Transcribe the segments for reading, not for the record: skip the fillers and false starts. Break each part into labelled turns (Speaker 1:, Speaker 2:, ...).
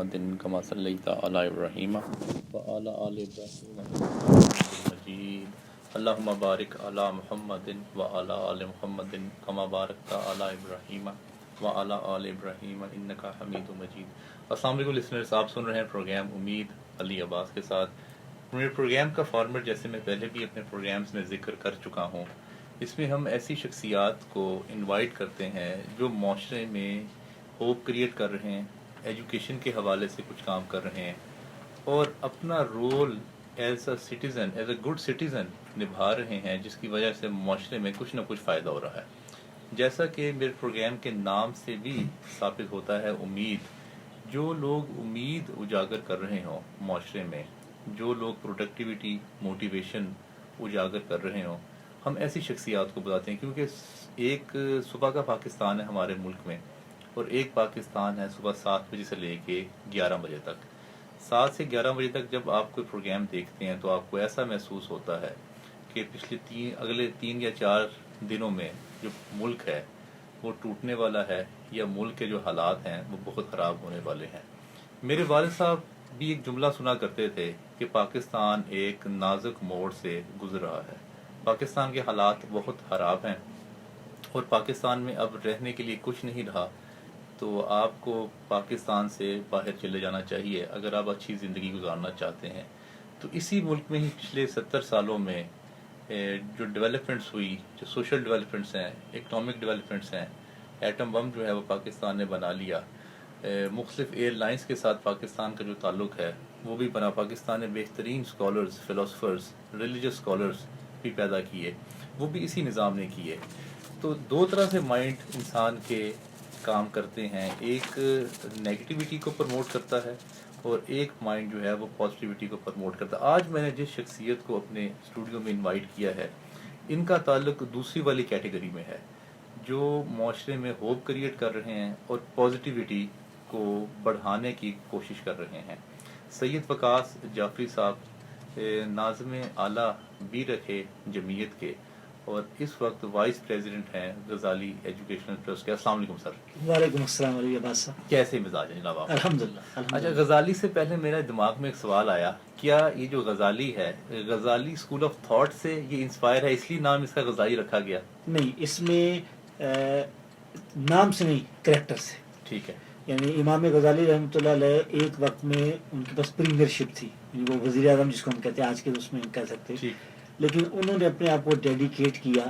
Speaker 1: محمد كما صليت على إبراهيم وعلى آل إبراهيم إنك حميد مجيد اللهم بارك على محمد وعلى آل محمد كما باركت على إبراهيم وعلى آل إبراهيم إنك حميد مجيد۔ السلام علیکم لسنرز، آپ سن رہے ہیں پروگرام امید علی عباس کے ساتھ۔ میرے پروگرام کا فارمیٹ جیسے میں پہلے بھی اپنے پروگرامز میں ذکر کر چکا ہوں، اس میں ہم ایسی شخصیات کو انوائٹ کرتے ہیں جو معاشرے میں ہوپ کریٹ کر رہے ہیں، ایجوکیشن کے حوالے سے کچھ کام کر رہے ہیں اور اپنا role as a citizen, as a good citizen نبھا رہے ہیں، جس کی وجہ سے معاشرے میں کچھ نہ کچھ فائدہ ہو رہا ہے۔ جیسا کہ میرے پروگرام کے نام سے بھی ثابت ہوتا ہے، امید، جو لوگ امید اجاگر کر رہے ہوں معاشرے میں، جو لوگ پروڈکٹیوٹی، موٹیویشن اجاگر کر رہے ہوں، ہم ایسی شخصیات کو بتاتے ہیں، کیونکہ ایک صبح کا پاکستان ہے ہمارے ملک میں اور ایک پاکستان ہے صبح 7 بجے سے لے کے 11 بجے تک۔ 7 سے 11 بجے تک جب آپ کوئی پروگرام دیکھتے ہیں تو آپ کو ایسا محسوس ہوتا ہے کہ اگلے 3 یا 4 دنوں میں جو ملک ہے وہ ٹوٹنے والا ہے، یا ملک کے جو حالات ہیں وہ بہت خراب ہونے والے ہیں۔ میرے والد صاحب بھی ایک جملہ سنا کرتے تھے کہ پاکستان ایک نازک موڑ سے گزر رہا ہے، پاکستان کے حالات بہت خراب ہیں اور پاکستان میں اب رہنے کے لیے کچھ نہیں رہا، تو آپ کو پاکستان سے باہر چلے جانا چاہیے اگر آپ اچھی زندگی گزارنا چاہتے ہیں۔ تو اسی ملک میں ہی پچھلے 70 سالوں میں جو ڈیولپمنٹس ہوئی، جو سوشل ڈیولپمنٹس ہیں، اکنامک ڈیولپمنٹس ہیں، ایٹم بم جو ہے وہ پاکستان نے بنا لیا، مختلف ایئر لائنس کے ساتھ پاکستان کا جو تعلق ہے وہ بھی بنا، پاکستان نے بہترین اسکالرز، فلاسفرز، ریلیجس اسکالرز بھی پیدا کیے، وہ بھی اسی نظام نے کیے۔ تو 2 طرح سے مائنڈ انسان کے کام کرتے ہیں، ایک نیگیٹیوٹی کو پروموٹ کرتا ہے اور ایک مائنڈ جو ہے وہ پازیٹیوٹی کو پروموٹ کرتا ہے۔ آج میں نے جس شخصیت کو اپنے اسٹوڈیو میں انوائٹ کیا ہے، ان کا تعلق دوسری والی کیٹیگری میں ہے، جو معاشرے میں ہوپ کریٹ کر رہے ہیں اور پازیٹیوٹی کو بڑھانے کی کوشش کر رہے ہیں۔ سید وقاص جعفری صاحب ناظم اعلیٰ بھی رکھے جمعیت کے اور اس وقت وائس پریزیڈنٹ ہیں غزالی ایجوکیشنل ٹرسٹ کے۔ السلام علیکم سر۔
Speaker 2: وعلیکم السلام علیہ عباس صاحب،
Speaker 1: کیسے مزاج ہیں جناب آپ؟
Speaker 2: الحمدللہ۔
Speaker 1: اچھا، غزالی سے پہلے میرے دماغ میں ایک سوال آیا، کیا یہ جو غزالی ہے، غزالی اسکول آف تھاٹ سے یہ انسپائر ہے، اس لیے نام اس کا غزالی رکھا گیا؟
Speaker 2: نہیں، اس میں نام سے نہیں، کریکٹر سے۔
Speaker 1: ٹھیک ہے۔
Speaker 2: یعنی امام غزالی رحمۃ اللہ علیہ ایک وقت میں ان کے پاس پریمیئرشپ تھی، وہ وزیر اعظم جس کو ہم کہتے ہیں آج کے اس میں کہہ سکتے ہیں، لیکن انہوں نے اپنے آپ کو ڈیڈیکیٹ کیا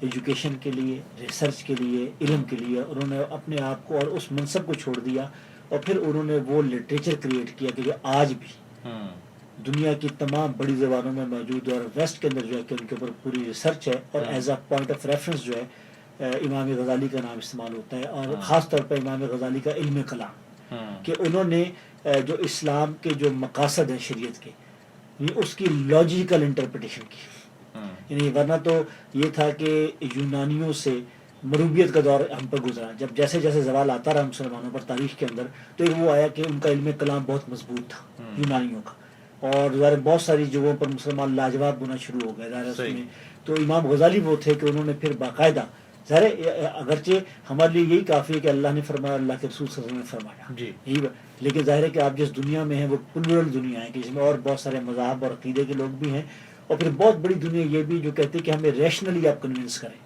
Speaker 2: ایجوکیشن کے لیے، ریسرچ کے لیے، علم کے لیے۔ انہوں نے اپنے آپ کو اور اس منصب کو چھوڑ دیا اور پھر انہوں نے وہ لٹریچر کریٹ کیا کہ جو آج بھی دنیا کی تمام بڑی زبانوں میں موجود ہے، اور ویسٹ کے اندر جو ہے کہ ان کے اوپر پوری ریسرچ ہے، اور as a point of reference جو ہے امام غزالی کا نام استعمال ہوتا ہے، اور خاص طور پر امام غزالی کا علم کلام، کہ انہوں نے جو اسلام کے جو مقاصد ہیں شریعت کے، اس کی لاجیکل انٹرپریٹیشن کی۔ یعنی ورنہ تو یہ تھا کہ یونانیوں سے مروبیت کا دور ہم پر گزرا، جب جیسے جیسے زوال آتا رہا مسلمانوں پر تاریخ کے اندر، تو ایک وہ آیا کہ ان کا علم کلام بہت مضبوط تھا یونانیوں کا، اور ظاہر بہت ساری جگہوں پر مسلمان لاجواب ہونا شروع ہو گئے ظاہر اس میں۔ تو امام غزالی وہ تھے کہ انہوں نے پھر باقاعدہ، ظاہر اگرچہ ہمارے لیے یہی کافی ہے کہ اللہ نے فرمایا، اللہ کے رسول صلی اللہ علیہ وسلم نے فرمایا یہی، لیکن ظاہر ہے کہ آپ جس دنیا میں ہیں وہ پلورل دنیا ہے، کہ جس میں اور بہت سارے مذاہب اور عقیدے کے لوگ بھی ہیں، اور پھر بہت بڑی دنیا یہ بھی جو کہتے ہیں کہ ہمیں ریشنلی آپ کنونس کریں،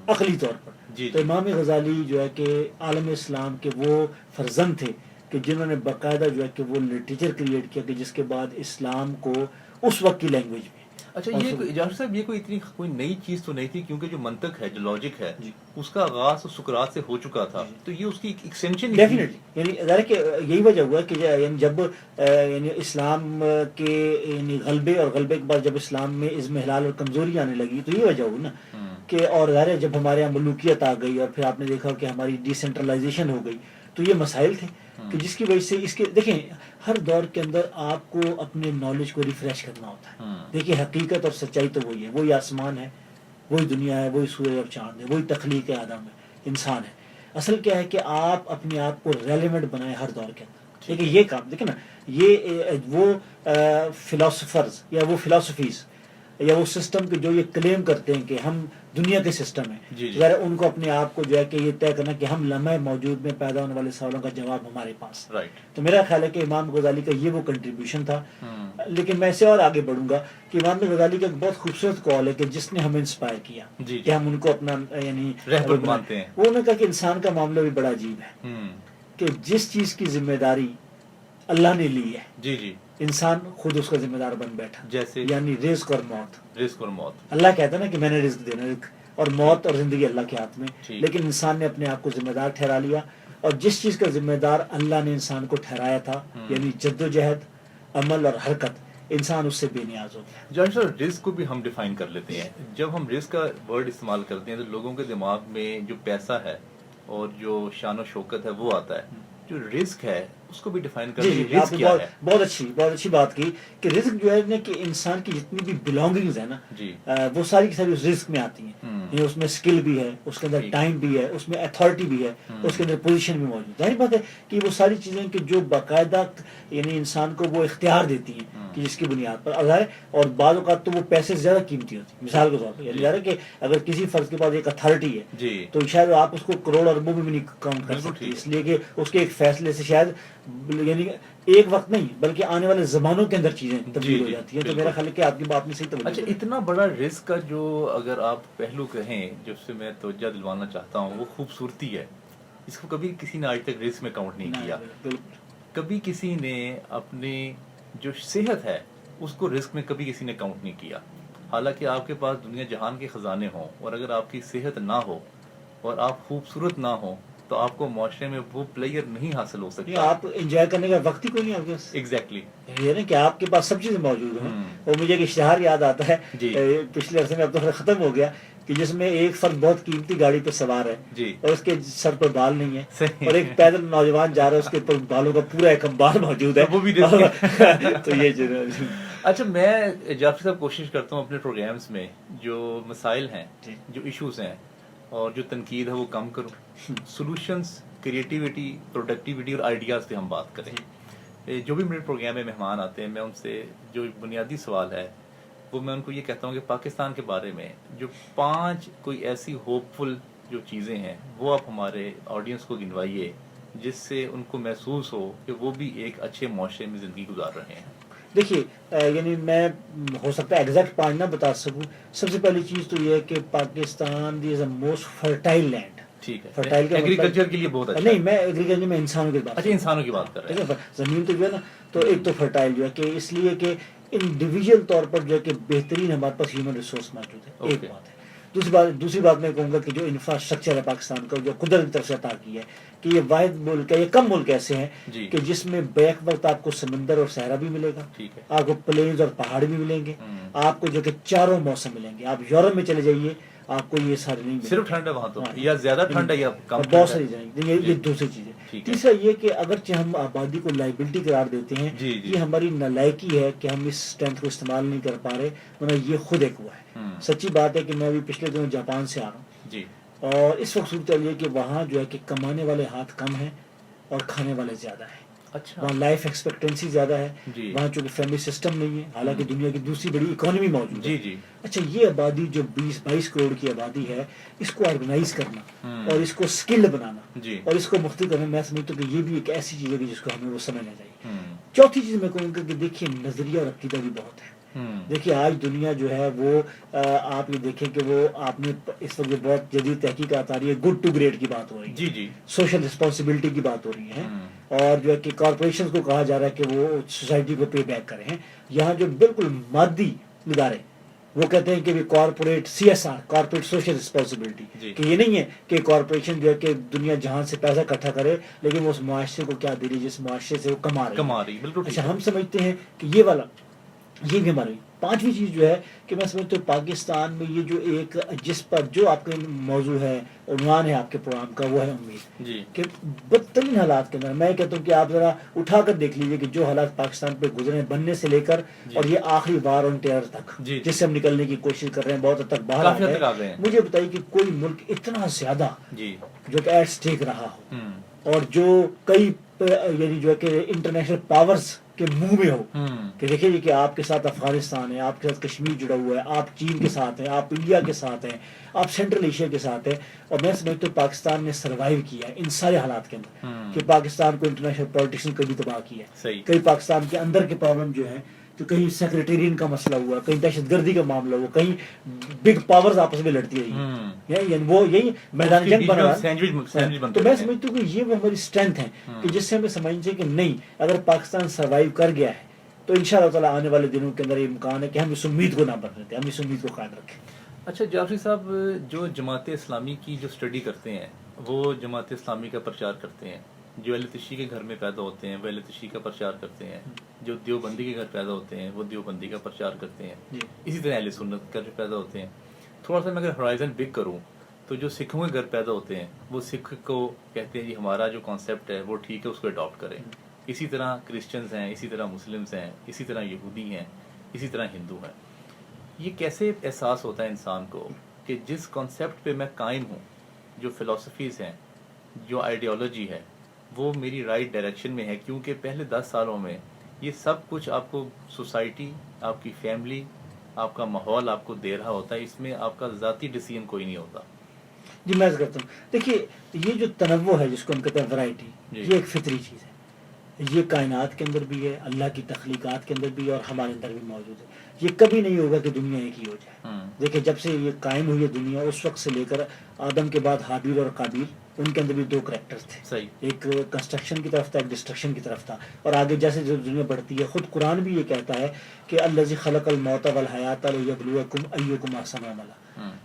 Speaker 2: عقلی طور پر۔ تو امام غزالی جو ہے کہ عالم اسلام کے وہ فرزند تھے کہ جنہوں نے باقاعدہ جو ہے کہ وہ لٹریچر کریٹ کیا، کہ جس کے بعد اسلام کو اس وقت کی لینگویج میں۔
Speaker 1: اچھا، یہ جعفر صاحب یہ کوئی نئی چیز تو نہیں تھی، کیونکہ جو منطق ہے، جو لاجک ہے، اس کا آغاز سقراط سے ہو چکا تھا، تو یہ اس کی ایکسٹینشن
Speaker 2: ڈیفینیٹلی، یعنی ظاہر کہ یہی وجہ ہوا کہ یعنی جب یعنی اسلام کے یعنی غلبے، اور غلبے کے بعد جب اسلام میں عزم ہلال اور کمزوری آنے لگی، تو یہ وجہ ہوئی نا کہ، اور ظاہر ہے جب ہمارے یہاں ملوکیت آ گئی، اور پھر آپ نے دیکھا کہ ہماری ڈی سینٹرلائزیشن ہو گئی، تو یہ مسائل تھے کہ جس کی وجہ سے اس کے، دیکھیں ہر دور کے اندر آپ کو اپنے نالج کو ریفریش کرنا ہوتا ہے۔ دیکھیے حقیقت اور سچائی تو وہی ہے، وہی آسمان ہے، وہی دنیا ہے، وہی سورج اور چاند ہے، وہی تخلیق آدم ہے، انسان ہے۔ اصل کیا ہے کہ آپ اپنے آپ کو ریلیونٹ بنائیں ہر دور کے اندر۔ دیکھیں یہ کام، دیکھیں نا، یہ وہ فلاسفرز یا وہ فلاسفیز یا وہ سسٹم کے جو یہ کلیم کرتے ہیں کہ ہم دنیا کے سسٹم ہیں، ذرا ان کو اپنے آپ کو جو ہے کہ یہ طے کرنا کہ ہم لمحہ موجود میں پیدا ہونے والے سوالوں کا جواب ہمارے پاس. تو میرا خیال ہے کہ امام غزالی کا یہ وہ کنٹریبیوشن تھا. لیکن میں اسے اور آگے بڑھوں گا کہ امام غزالی کا ایک بہت خوبصورت قول ہے کہ جس نے ہمیں انسپائر کیا کہ ہم ان کو اپنا یعنی
Speaker 1: رہبر مانتے ہیں.
Speaker 2: وہ نے کہا کہ انسان کا معاملہ بھی بڑا عجیب ہے کہ جس چیز کی ذمہ داری اللہ نے لی ہے انسان خود اس کا ذمہ دار بن بیٹھا.
Speaker 1: جیسے
Speaker 2: یعنی رزق اور موت.
Speaker 1: اللہ
Speaker 2: کہتا ہے نا کہ میں نے رزق دینا، اور موت اور زندگی اللہ کے ہاتھ میں، لیکن انسان نے اپنے آپ کو ذمہ دار ٹھہرا لیا. اور جس چیز کا ذمہ دار اللہ نے انسان کو ٹھہرایا تھا یعنی جد و جہد، عمل اور حرکت، انسان اس سے بے نیاز ہو گیا.
Speaker 1: جان صاحب رزق کو بھی ہم ڈیفائن کر لیتے ہیں. جب ہم رزق کا ورڈ استعمال کرتے ہیں تو لوگوں کے دماغ میں جو پیسہ ہے اور جو شان و شوکت ہے وہ آتا ہے. جو رزق ہے اس کو بھی ڈیفائن کر لیجیے. رزق کیا ہے؟
Speaker 2: بہت اچھی بات کی کہ رزق جو ہے کہ انسان کی جتنی بھی بلانگنگز ہیں نا وہ ساری کی ساری اس رزق میں آتی ہیں. یعنی اس میں اسکل بھی ہے، اس کے اندر ٹائم بھی ہے، اس میں اتھارٹی بھی ہے، اس کے اندر پوزیشن بھی موجود ہے. ظاہر بات ہے کہ وہ ساری چیزیں کہ جو باقاعدہ یعنی انسان کو وہ اختیار دیتی ہیں کہ جس کی بنیاد پر ظاہر. اور بعض اوقات تو وہ پیسے سے زیادہ قیمتی ہوتی ہیں. مثال کے طور پر یعنی کہ اگر کسی فرد کے پاس ایک اتھارٹی ہے تو شاید آپ اس کو کروڑ اربوں میں بھی نہیں کاؤنٹ کر سکتے، اس لیے کہ اس کے ایک فیصلے سے شاید یعنی ایک وقت نہیں بلکہ آنے والے زمانوں کے اندر چیزیں تبدیل ہو جاتی ہیں. تو میرا خیال ہے کہ آپ کی بات میں صحیح توجہ.
Speaker 1: اچھا، اتنا بڑا رزق کا جو اگر آپ پہلو کہیں جب سے میں توجہ دلوانا چاہتا ہوں وہ خوبصورتی ہے. اس کو کبھی کسی نے آج تک رزق میں کاؤنٹ نہیں کیا. کبھی کسی نے اپنی جو صحت ہے اس کو رزق میں کبھی کسی نے کاؤنٹ نہیں کیا. حالانکہ آپ کے پاس دنیا جہان کے خزانے ہوں اور اگر آپ کی صحت نہ ہو اور آپ خوبصورت نہ ہو تو آپ کو معاشرے میں وہ پلیئر نہیں حاصل ہو سکتا.
Speaker 2: آپ انجوائے کرنے کا وقت ہی کوئی نہیں آپ کے پاس.
Speaker 1: ایگزیکٹلی
Speaker 2: یہ نہیں کہ آپ کے پاس سب چیزیں موجود ہیں. اور مجھے ایک اشتہار یاد آتا ہے پچھلے عرصے میں، اب تو ختم ہو گیا، کہ جس میں ایک فرد بہت قیمتی گاڑی پہ سوار ہے اور اس کے سر پر بال نہیں ہے، اور ایک پیدل نوجوان جا رہا ہے اس کے اوپر بالوں کا پورا ایک انبار موجود ہے.
Speaker 1: وہ بھی
Speaker 2: تو یہ
Speaker 1: اچھا، میں جعفر صاحب کوشش کرتا ہوں اپنے پروگرامز میں جو مسائل ہیں، جو ایشوز ہیں اور جو تنقید ہے وہ کم کروں. سولوشنز، کریٹیوٹی، پروڈکٹیوٹی اور آئیڈیاز پہ ہم بات کریں. جو بھی میرے پروگرام میں مہمان آتے ہیں میں ان سے جو بنیادی سوال ہے وہ میں ان کو یہ کہتا ہوں کہ پاکستان کے بارے میں جو 5 کوئی ایسی ہوپ فل جو چیزیں ہیں وہ آپ ہمارے آڈینس کو گنوائیے جس سے ان کو محسوس ہو کہ وہ بھی ایک اچھے معاشرے میں زندگی گزار رہے ہیں.
Speaker 2: دیکھیے یعنی میں ہو سکتا ہے ایگزیکٹ پوائنٹ نہ بتا سکوں. سب سے پہلی چیز تو یہ ہے کہ پاکستان از اے موسٹ فرٹائل لینڈ.
Speaker 1: ٹھیک ہے، فرٹائل ایگریکلچر کے لیے بہت اچھا.
Speaker 2: نہیں، میں ایگریکلچر میں انسانوں کی بات.
Speaker 1: اچھا، انسانوں کی بات کر رہے ہیں.
Speaker 2: زمین تو جو ہے نا تو ایک تو فرٹائل جو ہے کہ اس لیے کہ انڈیویجول طور پر جو ہے کہ بہترین ہمارے پاس ہیومن ریسورس موجود ہے. ایک بات ہے. دوسری بات میں کہوں گا کہ جو انفراسٹرکچر ہے پاکستان کا جو قدرت کی طرف سے عطا کی ہے کہ یہ واحد ملک ہے، یہ کم ملک ایسے ہیں کہ جس میں بیک وقت آپ کو سمندر اور صحرا بھی ملے گا، آپ کو پلینز اور پہاڑ بھی ملیں گے، آپ کو جو کہ چاروں موسم ملیں گے. آپ یورپ میں چلے جائیے آپ کو یہ سارے نہیں ملیں.
Speaker 1: صرف ٹھنڈ ہے وہاں تو یا زیادہ ٹھنڈ ہے یا کم؟
Speaker 2: بہت ساری جائیں گے. یہ دوسری چیز ہے. تیسرا یہ کہ اگرچہ ہم آبادی کو لائبلٹی قرار دیتے ہیں، یہ ہماری نالائکی ہے کہ ہم اس اسٹرینتھ کو استعمال نہیں کر پا رہے، ورنہ یہ خود ایک ہوا ہے. سچی بات ہے کہ میں ابھی پچھلے دنوں جاپان سے آ رہا ہوں اور اس وقت صورت یہ کہ وہاں جو ہے کہ کمانے والے ہاتھ کم ہیں اور کھانے والے زیادہ ہیں.
Speaker 1: اچھا،
Speaker 2: وہاں لائف ایکسپیکٹنسی زیادہ ہے. وہاں چونکہ فیملی سسٹم نہیں ہے، حالانکہ دنیا کی دوسری بڑی اکانومی موجود ہے. اچھا، یہ آبادی جو 20-22 کروڑ کی آبادی ہے اس کو آرگنائز کرنا اور اس کو اسکلڈ بنانا اور اس کو مختلف کرنا، میں سمجھتا ہوں کہ یہ بھی ایک ایسی چیز ہے کہ جس کو ہمیں وہ سمجھنا چاہیے. چوتھی چیز میں کہوں گا کہ دیکھیے نظریہ اور عقیدہ بھی بہت ہے. دیکھیے آج دنیا جو ہے وہ آپ یہ دیکھیں کہ وہ آپ نے اس وقت جو بہت جدید تحقیقات آ رہی ہے، گڈ ٹو گریٹ کی بات ہو رہی ہے، سوشل رسپانسبلٹی کی بات ہو رہی ہے، اور جو ہے کہ کارپوریشن کو کہا جا رہا ہے کہ وہ سوسائٹی کو پے بیک کریں. یہاں جو بالکل مادی ادارے وہ کہتے ہیں کہ corporate CSR، corporate social responsibility, کہ یہ نہیں ہے کہ کارپوریشن جو ہے کہ دنیا جہاں سے پیسہ اکٹھا کرے لیکن وہ اس معاشرے کو کیا دے رہی ہے جس معاشرے سے وہ کما رہی. اچھا، ہم سمجھتے ہیں کہ یہ والا یہ بھی ہماری. پانچویں چیز جو ہے کہ میں سمجھتا ہوں پاکستان میں یہ جو ایک جس پر جو آپ کا موضوع ہے، عنوان ہے آپ کے پروگرام کا، وہ ہے امید. کہ بدترین حالات کے اندر میں کہتا ہوں کہ آپ ذرا اٹھا کر دیکھ لیجیے کہ جو حالات پاکستان پہ گزرے ہیں بننے سے لے کر اور یہ آخری وار آن ٹیرر تک جس سے ہم نکلنے کی کوشش کر رہے ہیں، بہت حد تک باہر آ گئے ہیں. مجھے بتائیے کہ کوئی ملک اتنا زیادہ جو کہ ایٹ اسٹیک رہا ہو اور جو کئی یعنی جو ہے کہ انٹرنیشنل پاورز کے منہ میں ہو کہ دیکھیں جی کہ آپ کے ساتھ افغانستان ہے, آپ کے ساتھ کشمیر جڑا ہوا ہے, آپ چین کے ساتھ ہیں, آپ انڈیا کے ساتھ ہیں, آپ سینٹرل ایشیا کے ساتھ ہیں. اور میں سمجھتا ہوں پاکستان نے سروائیو کیا ہے ان سارے حالات کے اندر کہ پاکستان کو انٹرنیشنل پالیٹکس نے کبھی تباہ کیا ہے. کئی پاکستان کے اندر کے پرابلم جو ہے تو کہیں سیکریٹیرین کا مسئلہ ہوا, کہیں دہشت گردی کا معاملہ ہوا, کہیں بگ پاورز آپس میں لڑتی رہی ہیں, وہ یہی میدان جنگ بنا رہا ہے. تو میں سمجھتا ہوں کہ یہ وہ ہماری اسٹرینتھ ہے کہ جس سے ہمیں سمجھنا چاہیے کہ نہیں, اگر پاکستان سروائیو کر گیا ہے تو ان شاء اللہ تعالیٰ آنے والے دنوں کے اندر یہ امکان ہے کہ ہم اس امید کو نہ بدلتے ہیں, ہم اس امید کو قائم رکھیں.
Speaker 1: اچھا جعفری صاحب, جو جماعت اسلامی کی جو اسٹڈی کرتے ہیں وہ جماعت اسلامی کا پرچار کرتے ہیں, جو اہل تشیع کے گھر میں پیدا ہوتے ہیں وہ اہل تشیع کا پرچار کرتے ہیں, جو دیوبندی کے گھر پیدا ہوتے ہیں وہ دیوبندی کا پرچار کرتے ہیں, اسی طرح اہل سنت کے گھر پیدا ہوتے ہیں. تھوڑا سا میں اگر ہورائزن بگ کروں تو جو سکھوں کے گھر پیدا ہوتے ہیں وہ سکھ کو کہتے ہیں جی ہمارا جو کانسیپٹ ہے وہ ٹھیک ہے, اس کو اڈاپٹ کریں. اسی طرح کرسچنز ہیں, اسی طرح مسلمز ہیں, اسی طرح یہودی ہیں, اسی طرح ہندو ہیں. یہ کیسے احساس ہوتا ہے انسان کو کہ جس کانسیپٹ پہ میں قائم ہوں, جو فلسفیز ہیں, جو آئیڈیالوجی ہے, وہ میری رائٹ ڈائریکشن میں ہے, کیونکہ پہلے 10 سالوں میں یہ سب کچھ آپ کو سوسائٹی, آپ کی فیملی, آپ کا ماحول آپ کو دے رہا ہوتا ہے, اس میں آپ کا ذاتی ڈیسیژن کوئی نہیں ہوتا.
Speaker 2: جی میں کرتا ہوں, دیکھیے یہ جو تنوع ہے جس کو ہم کہتے ہیں ورائٹی, یہ ایک فطری چیز ہے. یہ کائنات کے اندر بھی ہے, اللہ کی تخلیقات کے اندر بھی ہے, اور ہمارے اندر بھی موجود ہے. یہ کبھی نہیں ہوگا کہ دنیا ایک ہی ہو جائے. دیکھیں جب سے یہ قائم ہوئی ہے دنیا, اس وقت سے لے کر آدم کے بعد حابیل اور قابیل, ان کے اندر بھی 2 کریکٹرز تھے, ایک کنسٹرکشن کی طرف تھا, ایک ڈسٹرکشن کی طرف تھا. اور آگے جیسے جو دنیا بڑھتی ہے, خود قرآن بھی یہ کہتا ہے کہ الذی خلق الموت والحیات لیبلوکم ایکم احسن عملا.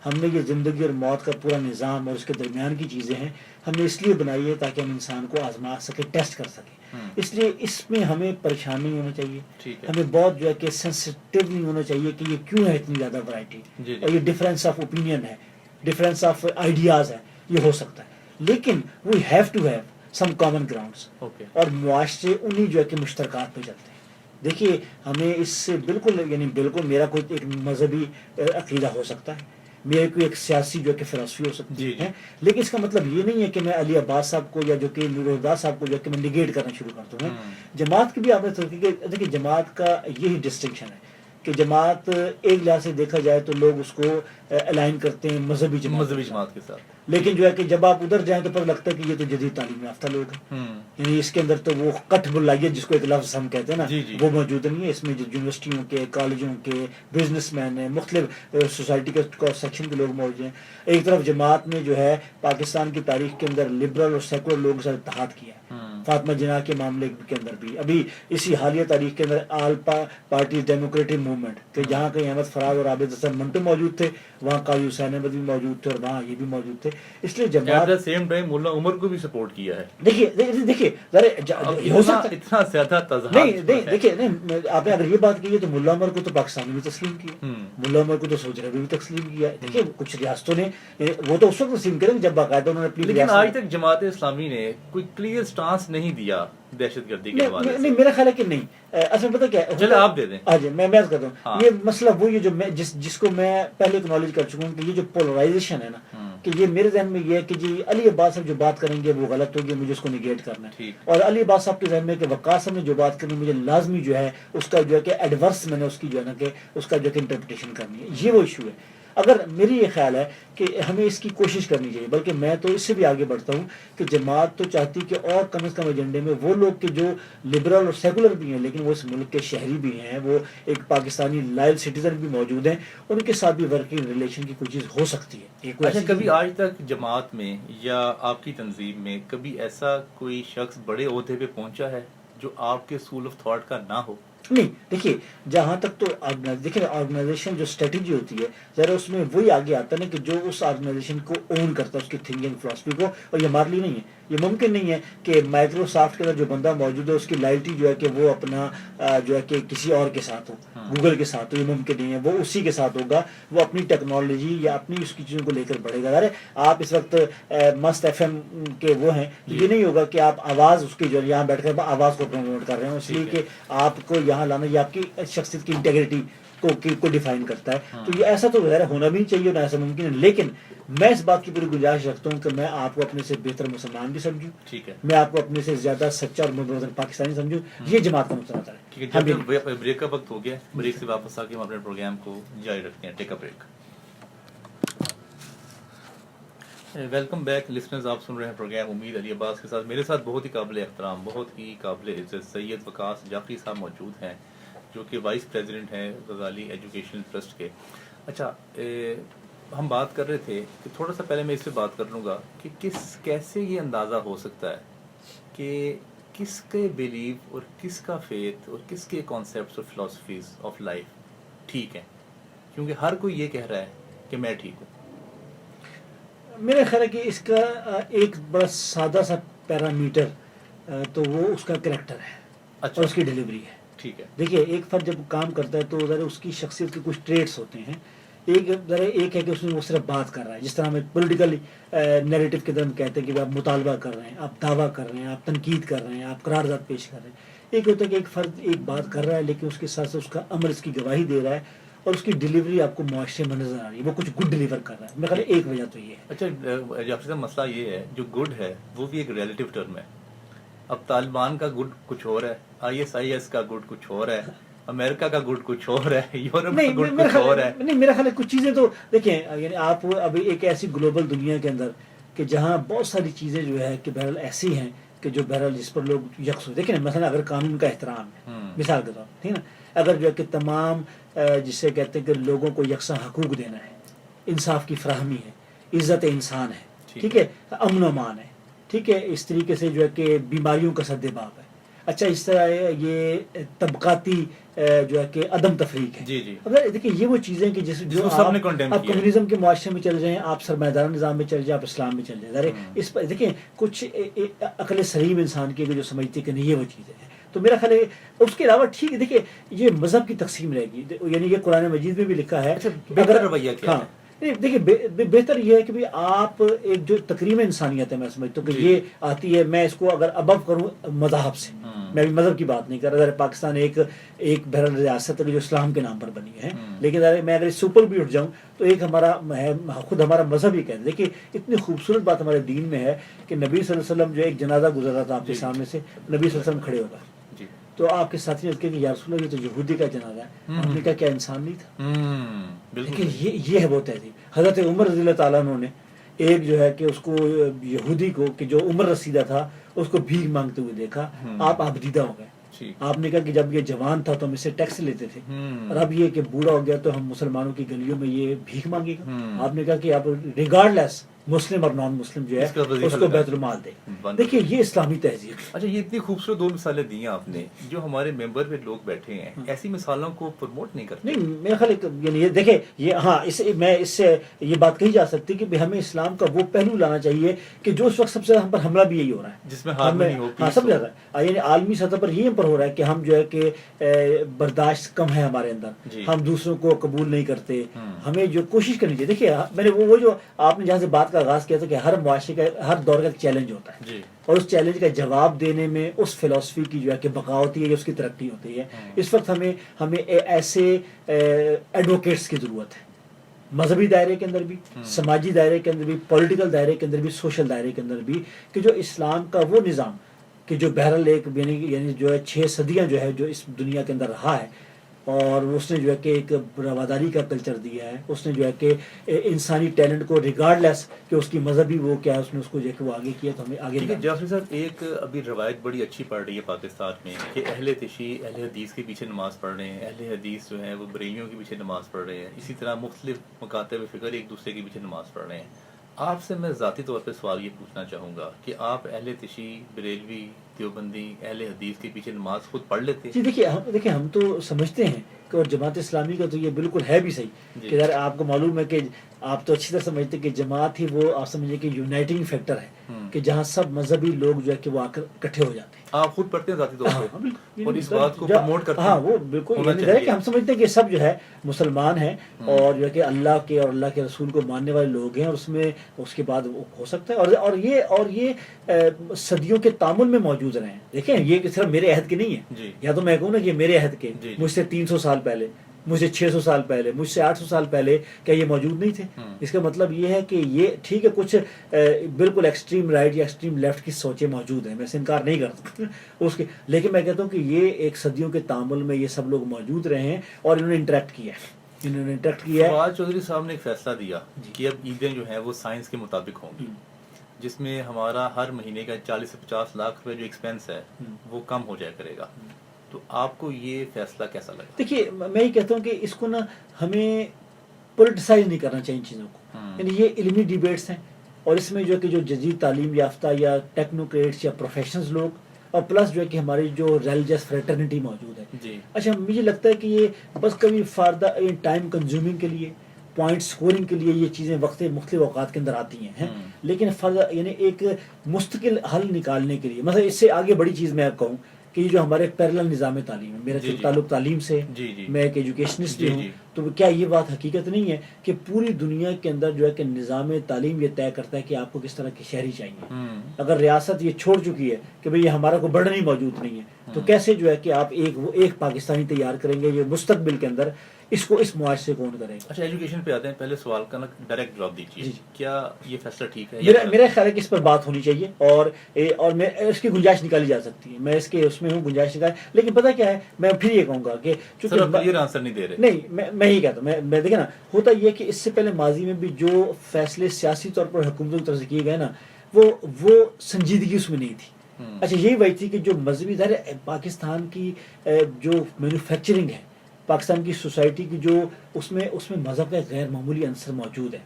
Speaker 2: ہم نے یہ زندگی اور موت کا پورا نظام اور اس کے درمیان کی چیزیں ہیں, ہم نے اس لیے بنائی ہے تاکہ ہم انسان کو آزما سکے, ٹیسٹ کر سکیں. اس لیے اس میں ہمیں پریشان نہیں ہونا چاہیے, ہمیں بہت جو ہے کہ سینسٹیو نہیں ہونا چاہیے کہ یہ کیوں ہے اتنی زیادہ ورائٹی, اور یہ ڈفرینس آف اوپینین ہے, ڈفرینس آف آئیڈیاز ہے, یہ ہو سکتا ہے. لیکن we have to have some common grounds, اور معاشرے انہیں جو ہے کہ مشترکات پہ چلتے ہیں. دیکھیے ہمیں اس سے بالکل یعنی بالکل میرا کوئی ایک مذہبی عقیدہ ہو سکتا ہے, میرے کوئی ایک سیاسی جو کہ فلسفی ہو سکتی ہے, لیکن اس کا مطلب یہ نہیں ہے کہ میں علی عباس صاحب کو یا جو کہ نور الہدیٰ صاحب کو جو کہ میں نگیٹ کرنا شروع کر دوں. جماعت کی بھی آپ نے دیکھیے جماعت کا یہی ڈسٹنکشن ہے کہ جماعت ایک لحاظ سے دیکھا جائے تو لوگ اس کو الائن کرتے ہیں مذہبی جماعت کے ساتھ, لیکن جو ہے کہ جب آپ ادھر جائیں تو پتہ لگتا ہے کہ یہ تو جدید تعلیم یافتہ لوگ ہیں. یعنی اس کے اندر تو وہ کٹ بلائیت جس کو ایک لفظ ہم کہتے ہیں نا, وہ موجود نہیں ہے. اس میں جو یونیورسٹیوں کے, کالجوں کے, بزنس مین ہیں, مختلف سوسائٹی کے سیکشن کے لوگ موجود ہیں. ایک طرف جماعت میں جو ہے پاکستان کی تاریخ کے اندر لبرل اور سیکولر لوگوں کے ساتھ اتحاد کیا ہے. فاطمہ جناح کے معاملے کے اندر بھی, ابھی اسی حالیہ تاریخ کے اندر آل پارٹیز ڈیموکریٹک موومنٹ کہ جہاں کہیں احمد فراز اور عابد حسن منٹو موجود تھے, وہاں قاضی حسین احمد بھی موجود تھے, اور وہاں یہ بھی موجود تھے. اس لیے جماعت
Speaker 1: سیم ٹائم مولانا عمر کو بھی سپورٹ کیا ہے.
Speaker 2: دیکھیے ہو سکتا ہے
Speaker 1: اتنا زیادہ تضاد
Speaker 2: نہیں, دیکھیے آپ نے اگر یہ بات کی ہے تو ملا عمر کو تو پاکستان میں بھی تسلیم کیا, ملا عمر کو تو سعودی عرب میں بھی تسلیم کیا. دیکھیے کچھ ریاستوں نے وہ تو اس وقت تسلیم کریں جب باقاعدہ انہوں نے اپنی,
Speaker 1: لیکن آج تک جماعت اسلامی نے کوئی کلیئر سٹانس نہیں دیا دہشت گردی کے حوالے سے.
Speaker 2: نہیں میرا خیال ہے کہ نہیں. اصل میں پتہ کیا ہے,
Speaker 1: چلے آپ دے دیں.
Speaker 2: ہاں جی میں کرتا ہوں. یہ مسئلہ وہی جو میں جس کو میں پہلے اکنالج کر چکا ہوں کہ یہ جو پولرائزیشن ہے نا, کہ یہ میرے ذہن میں یہ ہے کہ جی علی عباس صاحب جو بات کریں گے وہ غلط ہوگی, مجھے اس کو نگیٹ کرنا ہے. اور علی عباس صاحب کے ذہن میں کہ وقاص صاحب نے جو بات کرنی مجھے لازمی جو ہے اس کا جو ہے کہ ایڈورس میں نے اس کی جو ہے نا کہ اس کا جو کہ انٹرپریٹیشن کرنی ہے. یہ وہ ایشو ہے. اگر میری یہ خیال ہے کہ ہمیں اس کی کوشش کرنی چاہیے, بلکہ میں تو اس سے بھی آگے بڑھتا ہوں کہ جماعت تو چاہتی کہ اور کم از کم ایجنڈے میں وہ لوگ کہ جو لبرل اور سیکولر بھی ہیں لیکن وہ اس ملک کے شہری بھی ہیں, وہ ایک پاکستانی لائل سٹیزن بھی موجود ہیں, ان کے ساتھ بھی ورکنگ ریلیشن کی کوئی چیز ہو سکتی ہے.
Speaker 1: اچھا کبھی آج تک جماعت میں یا آپ کی تنظیم میں کبھی ایسا کوئی شخص بڑے عہدے پہ پہنچا ہے جو آپ کے اسکول آف تھاٹ کا نہ ہو؟
Speaker 2: نہیں دیکھیے جہاں تک تو دیکھیں آرگنائزیشن جو اسٹریٹجی ہوتی ہے ذرا اس میں وہی آگے آتا ہے نا کہ جو اس آرگنائزیشن کو اون کرتا ہے اس کی تھنکنگ فلاسفی کو. اور یہ ہمارے لیے نہیں ہے, یہ ممکن نہیں ہے کہ مائکروسافٹ کے اندر جو بندہ موجود ہے اس کی لائلٹی جو ہے کہ وہ اپنا جو ہے کہ کسی اور کے ساتھ ہو, گوگل کے ساتھ ہو, یہ ممکن نہیں ہے. وہ اسی کے ساتھ ہوگا, وہ اپنی ٹیکنالوجی یا اپنی اس کی چیزوں کو لے کر بڑھے گا. ارے آپ اس وقت مست ایف ایم کے وہ ہیں, یہ نہیں ہوگا کہ آپ آواز اس کی جو یہاں بیٹھ کر آواز کو پروموٹ کر رہے ہیں, اس لیے کہ آپ کو یہاں یہاں لانا یہ آپ کی شخصیت کی انٹیگریٹی کو ڈیفائن کرتا ہے. تو یہ ایسا تو ظاہر ہونا بھی نہیں چاہیے نہ ایسا ممکن ہے, لیکن میں اس بات کی پوری گنجائش رکھتا ہوں کہ میں آپ کو اپنے سے بہتر مسلمان بھی سمجھوں, میں آپ کو اپنے سے زیادہ سچا اور مبرر پاکستانی سمجھوں. یہ جماعت کا مسئلہ ہے.
Speaker 1: بریک کا وقت ہو گیا, بریک سے واپس آ کے ہم اپنے پروگرام کو جاری رکھتے ہیں. Take a break. Welcome back listeners, آپ سن رہے ہیں پروگرام امید علی عباس کے ساتھ. میرے ساتھ بہت ہی قابل احترام, بہت ہی قابل عزت سید وقاص جعفری صاحب موجود ہیں, جو کہ وائس پریزیڈنٹ ہیں غزالی ایجوکیشنل ٹرسٹ کے. اچھا, ہم بات کر رہے تھے کہ تھوڑا سا پہلے میں اس پہ بات کر لوں گا کہ کیسے یہ اندازہ ہو سکتا ہے کہ کس کے بیلیف اور کس کا فیتھ اور کس کے کانسیپٹس اور فلاسفیز آف لائف ٹھیک ہیں, کیونکہ ہر کوئی یہ کہہ رہا ہے کہ میں ٹھیک ہوں.
Speaker 2: میرا خیال ہے کہ اس کا ایک بڑا سادہ سا پیرامیٹر تو وہ اس کا کریکٹر ہے.
Speaker 1: اچھا,
Speaker 2: اور اس کی ڈیلیوری ہے.
Speaker 1: ٹھیک ہے.
Speaker 2: دیکھیے, ایک فرد جب کام کرتا ہے تو ذرا اس کی شخصیت کے کچھ ٹریٹس ہوتے ہیں. ایک ہے کہ اس میں وہ صرف بات کر رہا ہے, جس طرح ہمیں پولیٹیکل نیریٹو کے اندر ہم کہتے ہیں کہ آپ مطالبہ کر رہے ہیں, آپ دعویٰ کر رہے ہیں, آپ تنقید کر رہے ہیں, آپ قرارداد پیش کر رہے ہیں. ایک ہوتا ہے کہ ایک فرد ایک بات کر رہا ہے لیکن اس کے ساتھ ساتھ اس کا عمل اس کی گواہی دے رہا ہے اور اس کی ڈیلیوری آپ کو معاشرے میں نظر آ رہی ہے, وہ کچھ گڈ ڈیلیور کر رہا ہے. میرا خیال ہے ایک وجہ تو یہ ہے.
Speaker 1: اچھا جعفری صاحب, مسئلہ یہ ہے جو گڈ ہے وہ بھی ایک ریلیٹو ٹرم ہے. اب طالبان کا گڈ کچھ اور ہے, ISIS کا گڈ کچھ اور ہے, امریکہ کا گڈ کچھ اور ہے, یورپ کا گڈ کچھ اور ہے.
Speaker 2: نہیں, میرا خیال ہے کچھ چیزیں تو دیکھیں, یعنی آپ ابھی ایک ایسی گلوبل دنیا کے اندر کہ جہاں بہت ساری چیزیں جو ہے کہ بہرحال ایسی ہیں کہ جو بہرحال جس پر لوگ یکسو دیکھیں نا, مثلا اگر قانون کا احترام ہے, مثال کے طور پر, ٹھیک ہے نا, اگر جو ہے کہ تمام جسے کہتے ہیں کہ لوگوں کو یکساں حقوق دینا ہے, انصاف کی فراہمی ہے, عزت انسان ہے, ٹھیک ہے, امن و امان ہے, ٹھیک ہے, اس طریقے سے جو ہے کہ بیماریوں کا سد باب ہے. اچھا, اس طرح یہ طبقاتی جو ہے کہ عدم تفریق ہے.
Speaker 1: جی جی.
Speaker 2: دیکھیے یہ وہ چیزیں کہ جو آپ کمیونزم کے معاشرے میں چل جائیں, آپ سرمایہ دار نظام میں چل جائیں, آپ اسلام میں چل جائیں, اس پر دیکھیں کچھ عقل سلیم انسان کی جو سمجھتے کہ نہیں یہ وہ چیزیں ہیں. تو میرا خیال ہے اس کے علاوہ ٹھیک ہے, دیکھیے یہ مذہب کی تقسیم رہے گی, یعنی یہ قرآن مجید میں بھی لکھا ہے.
Speaker 1: بہتر رویہ کیا ہے؟
Speaker 2: دیکھیے بہتر یہ ہے کہ آپ ایک جو تقریم انسانیت ہے, میں سمجھتا ہوں کہ یہ آتی ہے, میں اس کو اگر ابو کروں مذہب سے, میں بھی مذہب کی بات نہیں کر رہا. پاکستان ایک بہرحال ریاست ہے جو اسلام کے نام پر بنی ہے, لیکن میں اگر اس سے اوپر بھی اٹھ جاؤں تو ایک ہمارا خود ہمارا مذہب ہی کہتے ہیں. دیکھیے اتنی خوبصورت بات ہمارے دین میں ہے کہ نبی صلی اللہ علیہ وسلم جو ایک جنازہ گزر رہا تھا آپ کے سامنے سے, نبی صلی اللہ علیہ وسلم کھڑے ہو گئے تو آپ کے ساتھی نے کہا کہ یا رسول اللہ یہ تو یہودی کا جنازہ ہے. آپ نے کہا کیا انسان نہیں تھا؟ لیکن یہ ہے وہ تہذیب. حضرت عمر رضی اللہ تعالیٰ عنہ نے ایک جو ہے کہ اس کو یہودی کو کہ جو عمر رسیدہ تھا اس کو بھیک مانگتے ہوئے دیکھا, آپ آبدیدہ ہو گئے. آپ نے کہا کہ جب یہ جوان تھا تو ہم اس سے ٹیکس لیتے تھے, اور اب یہ کہ بوڑھا ہو گیا تو ہم مسلمانوں کی گلیوں میں یہ بھیک مانگے گا. آپ نے کہا کہ آپ ریگارڈ لیس مسلم اور نان مسلم جو ہے اس کو بیت المال دے. دیکھیے یہ اسلامی تہذیب.
Speaker 1: اچھا, یہ اتنی خوبصورت دو مثالیں دی ہیں آپ نے, جو ہمارے ممبر پہ لوگ بیٹھے ہیں ایسی مثالوں کو پروموٹ نہیں کرتے.
Speaker 2: نہیں, میرا خیال یعنی یہ دیکھیں یہ ہاں میں اس سے یہ بات کہی جا سکتی کہ ہمیں اسلام کا وہ پہلو لانا چاہیے کہ جو اس وقت سب سے زیادہ ہم پر حملہ بھی یہی ہو رہا ہے,
Speaker 1: جس میں ہاں
Speaker 2: سب زیادہ یعنی عالمی سطح پر یہ ہم پر ہو رہا ہے کہ ہم جو ہے کہ برداشت کم ہے ہمارے اندر, ہم دوسروں کو قبول نہیں کرتے. ہمیں جو کوشش کرنی چاہیے, دیکھیے میں نے وہ جو آپ نے جہاں سے بات کا آغاز کیا تھا کہ ہر معاشرے کا ہر دور کا ایک چیلنج ہوتا ہے, اور اس چیلنج کا جواب دینے میں اس فلسفی کی جو ہے کہ بقا ہوتی ہے, اس کی ترقی ہوتی ہے. اس وقت ہمیں ایسے ایڈوکیٹس کی ضرورت ہے, مذہبی دائرے کے اندر بھی, سماجی دائرے کے اندر بھی, پولیٹیکل دائرے کے اندر بھی, سوشل دائرے کے اندر بھی, کہ جو اسلام کا وہ نظام کہ جو بہرحال ایک یعنی جو ہے 6 صدیاں جو ہے جو اس دنیا کے اندر رہا ہے, اور اس نے جو ہے کہ ایک رواداری کا کلچر دیا ہے. اس نے جو ہے کہ انسانی ٹیلنٹ کو ریگارڈ لیس کہ اس کی مذہبی وہ کیا ہے, اس نے اس کو جو ہے کہ وہ آگے کیا. تو ہمیں آگے
Speaker 1: جعفری صاحب ایک ابھی روایت بڑی اچھی پڑھ رہی ہے پاکستان میں کہ اہل تشیع اہل حدیث کے پیچھے نماز پڑھ رہے ہیں, اہل حدیث جو ہیں وہ بریلیوں کے پیچھے نماز پڑھ رہے ہیں, اسی طرح مختلف مکاتب فکر ایک دوسرے کے پیچھے نماز پڑھ رہے ہیں. آپ سے میں ذاتی طور پہ سوال یہ پوچھنا چاہوں گا کہ آپ اہل تشیع, بریلوی, دیوبندی, اہل حدیث کے پیچھے نماز خود پڑھ لیتے ہیں؟
Speaker 2: جی دیکھیے ہم تو سمجھتے ہیں کہ, اور جماعت اسلامی کا تو یہ بالکل ہے بھی صحیح کہ یار آپ کو معلوم ہے کہ آپ تو اچھی طرح سمجھتے کہ جماعت ہی وہ آپ سمجھیں کہ یونائٹنگ فیکٹر ہے. کہ جہاں سب مذہبی لوگ جو ہے کہ وہ آ کر اکٹھے ہو جاتے ہیں.
Speaker 1: آپ خود پڑھتے ہیں ذاتی طور پہ اور اس بات کو
Speaker 2: جا-
Speaker 1: پروموٹ کرتے ہیں.
Speaker 2: ہاں وہ بالکل یہ نہیں ہے کہ ہم سمجھتے ہیں کہ سب جو ہے مسلمان ہیں اور جو ہے کہ اللہ کے اور اللہ کے رسول کو ماننے والے لوگ ہیں, اور اس میں اس کے بعد وہ ہو سکتا ہے, اور یہ صدیوں کے تعامل میں موجود رہے ہیں. دیکھیں یہ کہ صرف میرے عہد کے نہیں ہے,
Speaker 1: جی
Speaker 2: یا تو میں کہوں نا کہ میرے عہد کے,
Speaker 1: جی.
Speaker 2: مجھ سے 300 سال پہلے, مجھ سے 600 سال پہلے, مجھ سے 800 سال پہلے کیا یہ موجود نہیں تھے؟ اس کا مطلب یہ ہے کہ یہ ٹھیک ہے کچھ بالکل ایکسٹریم رائٹ یا ایکسٹریم لیفٹ کی سوچیں موجود ہیں, میں سے انکار نہیں کرتا اس کے, لیکن میں کہتا ہوں کہ یہ ایک صدیوں کے تعامل میں یہ سب لوگ موجود رہے ہیں اور انہوں نے انٹریکٹ کیا ہے.
Speaker 1: فواد چودھری صاحب نے ایک فیصلہ دیا کہ اب عیدیں جو ہیں وہ سائنس کے مطابق ہوں گی, جس میں ہمارا ہر مہینے کا 40 سے 50 لاکھ روپے جو ایکسپینس ہے وہ کم ہو جایا کرے گا. تو آپ کو یہ فیصلہ کیسا لگا؟
Speaker 2: دیکھیے میں یہ کہتا ہوں کہ اس کو نا ہمیں پولیٹیسائز نہیں کرنا چاہیے ان چیزوں کو, یعنی یہ علمی ڈیبیٹس ہیں اور اس میں جو ہے کہ جو جدید تعلیم یافتہ یا ٹیکنوکریٹس یا پروفیشنلز لوگ اور پلس جو ہے کہ ہماری جو ریلیجس فریٹرنیٹی موجود ہے.
Speaker 1: جی
Speaker 2: اچھا مجھے لگتا ہے کہ یہ بس کبھی فاردہ ٹائم کنزیومنگ کے لیے, پوائنٹ سکورنگ کے لیے یہ چیزیں وقت مختلف اوقات کے اندر آتی ہیں, لیکن یعنی ایک مستقل حل نکالنے کے لیے, مثلا اس سے آگے بڑی چیز میں آپ کہوں کہ یہ جو ہمارے پیرلل نظام تعلیم ہے, میرا تعلق تعلیم سے, میں ایک ایجوکیشنسٹ بھی ہوں, تو کیا یہ بات حقیقت نہیں ہے کہ پوری دنیا کے اندر جو ہے کہ نظام تعلیم یہ طے کرتا ہے کہ آپ کو کس طرح کی شہری چاہیے؟ اگر ریاست یہ چھوڑ چکی ہے کہ بھئی یہ ہمارا کوئی برڈن ہی موجود نہیں ہے, تو کیسے جو ہے کہ آپ ایک پاکستانی تیار کریں گے جو مستقبل کے اندر اس معاشرے کو کون کرے گا؟
Speaker 1: اچھا ایجوکیشن پہ آتے ہیں, پہلے سوال کا ڈائریکٹ جواب دیجیے, کیا یہ فیصلہ ٹھیک ہے؟
Speaker 2: میرا خیال ہے کہ اس پر بات ہونی چاہیے اور میں اس کی گنجائش نکالی جا سکتی ہے, میں اس میں ہوں گنجائش نکال, لیکن پتہ کیا ہے میں پھر یہ کہوں گا کہ
Speaker 1: چونکہ آنسر نہیں دے رہے,
Speaker 2: نہیں میں ہی کہتا ہوں, میں دیکھیں نا ہوتا یہ کہ اس سے پہلے ماضی میں بھی جو فیصلے سیاسی طور پر حکومتوں کی طرف سے کیے گئے نا وہ سنجیدگی اس میں نہیں تھی. اچھا یہی وجہ تھی کہ جو مذہبی ادارے پاکستان کی جو مینوفیکچرنگ ہے, پاکستان کی سوسائٹی کی جو اس میں مذہب کا غیر معمولی عنصر موجود ہے,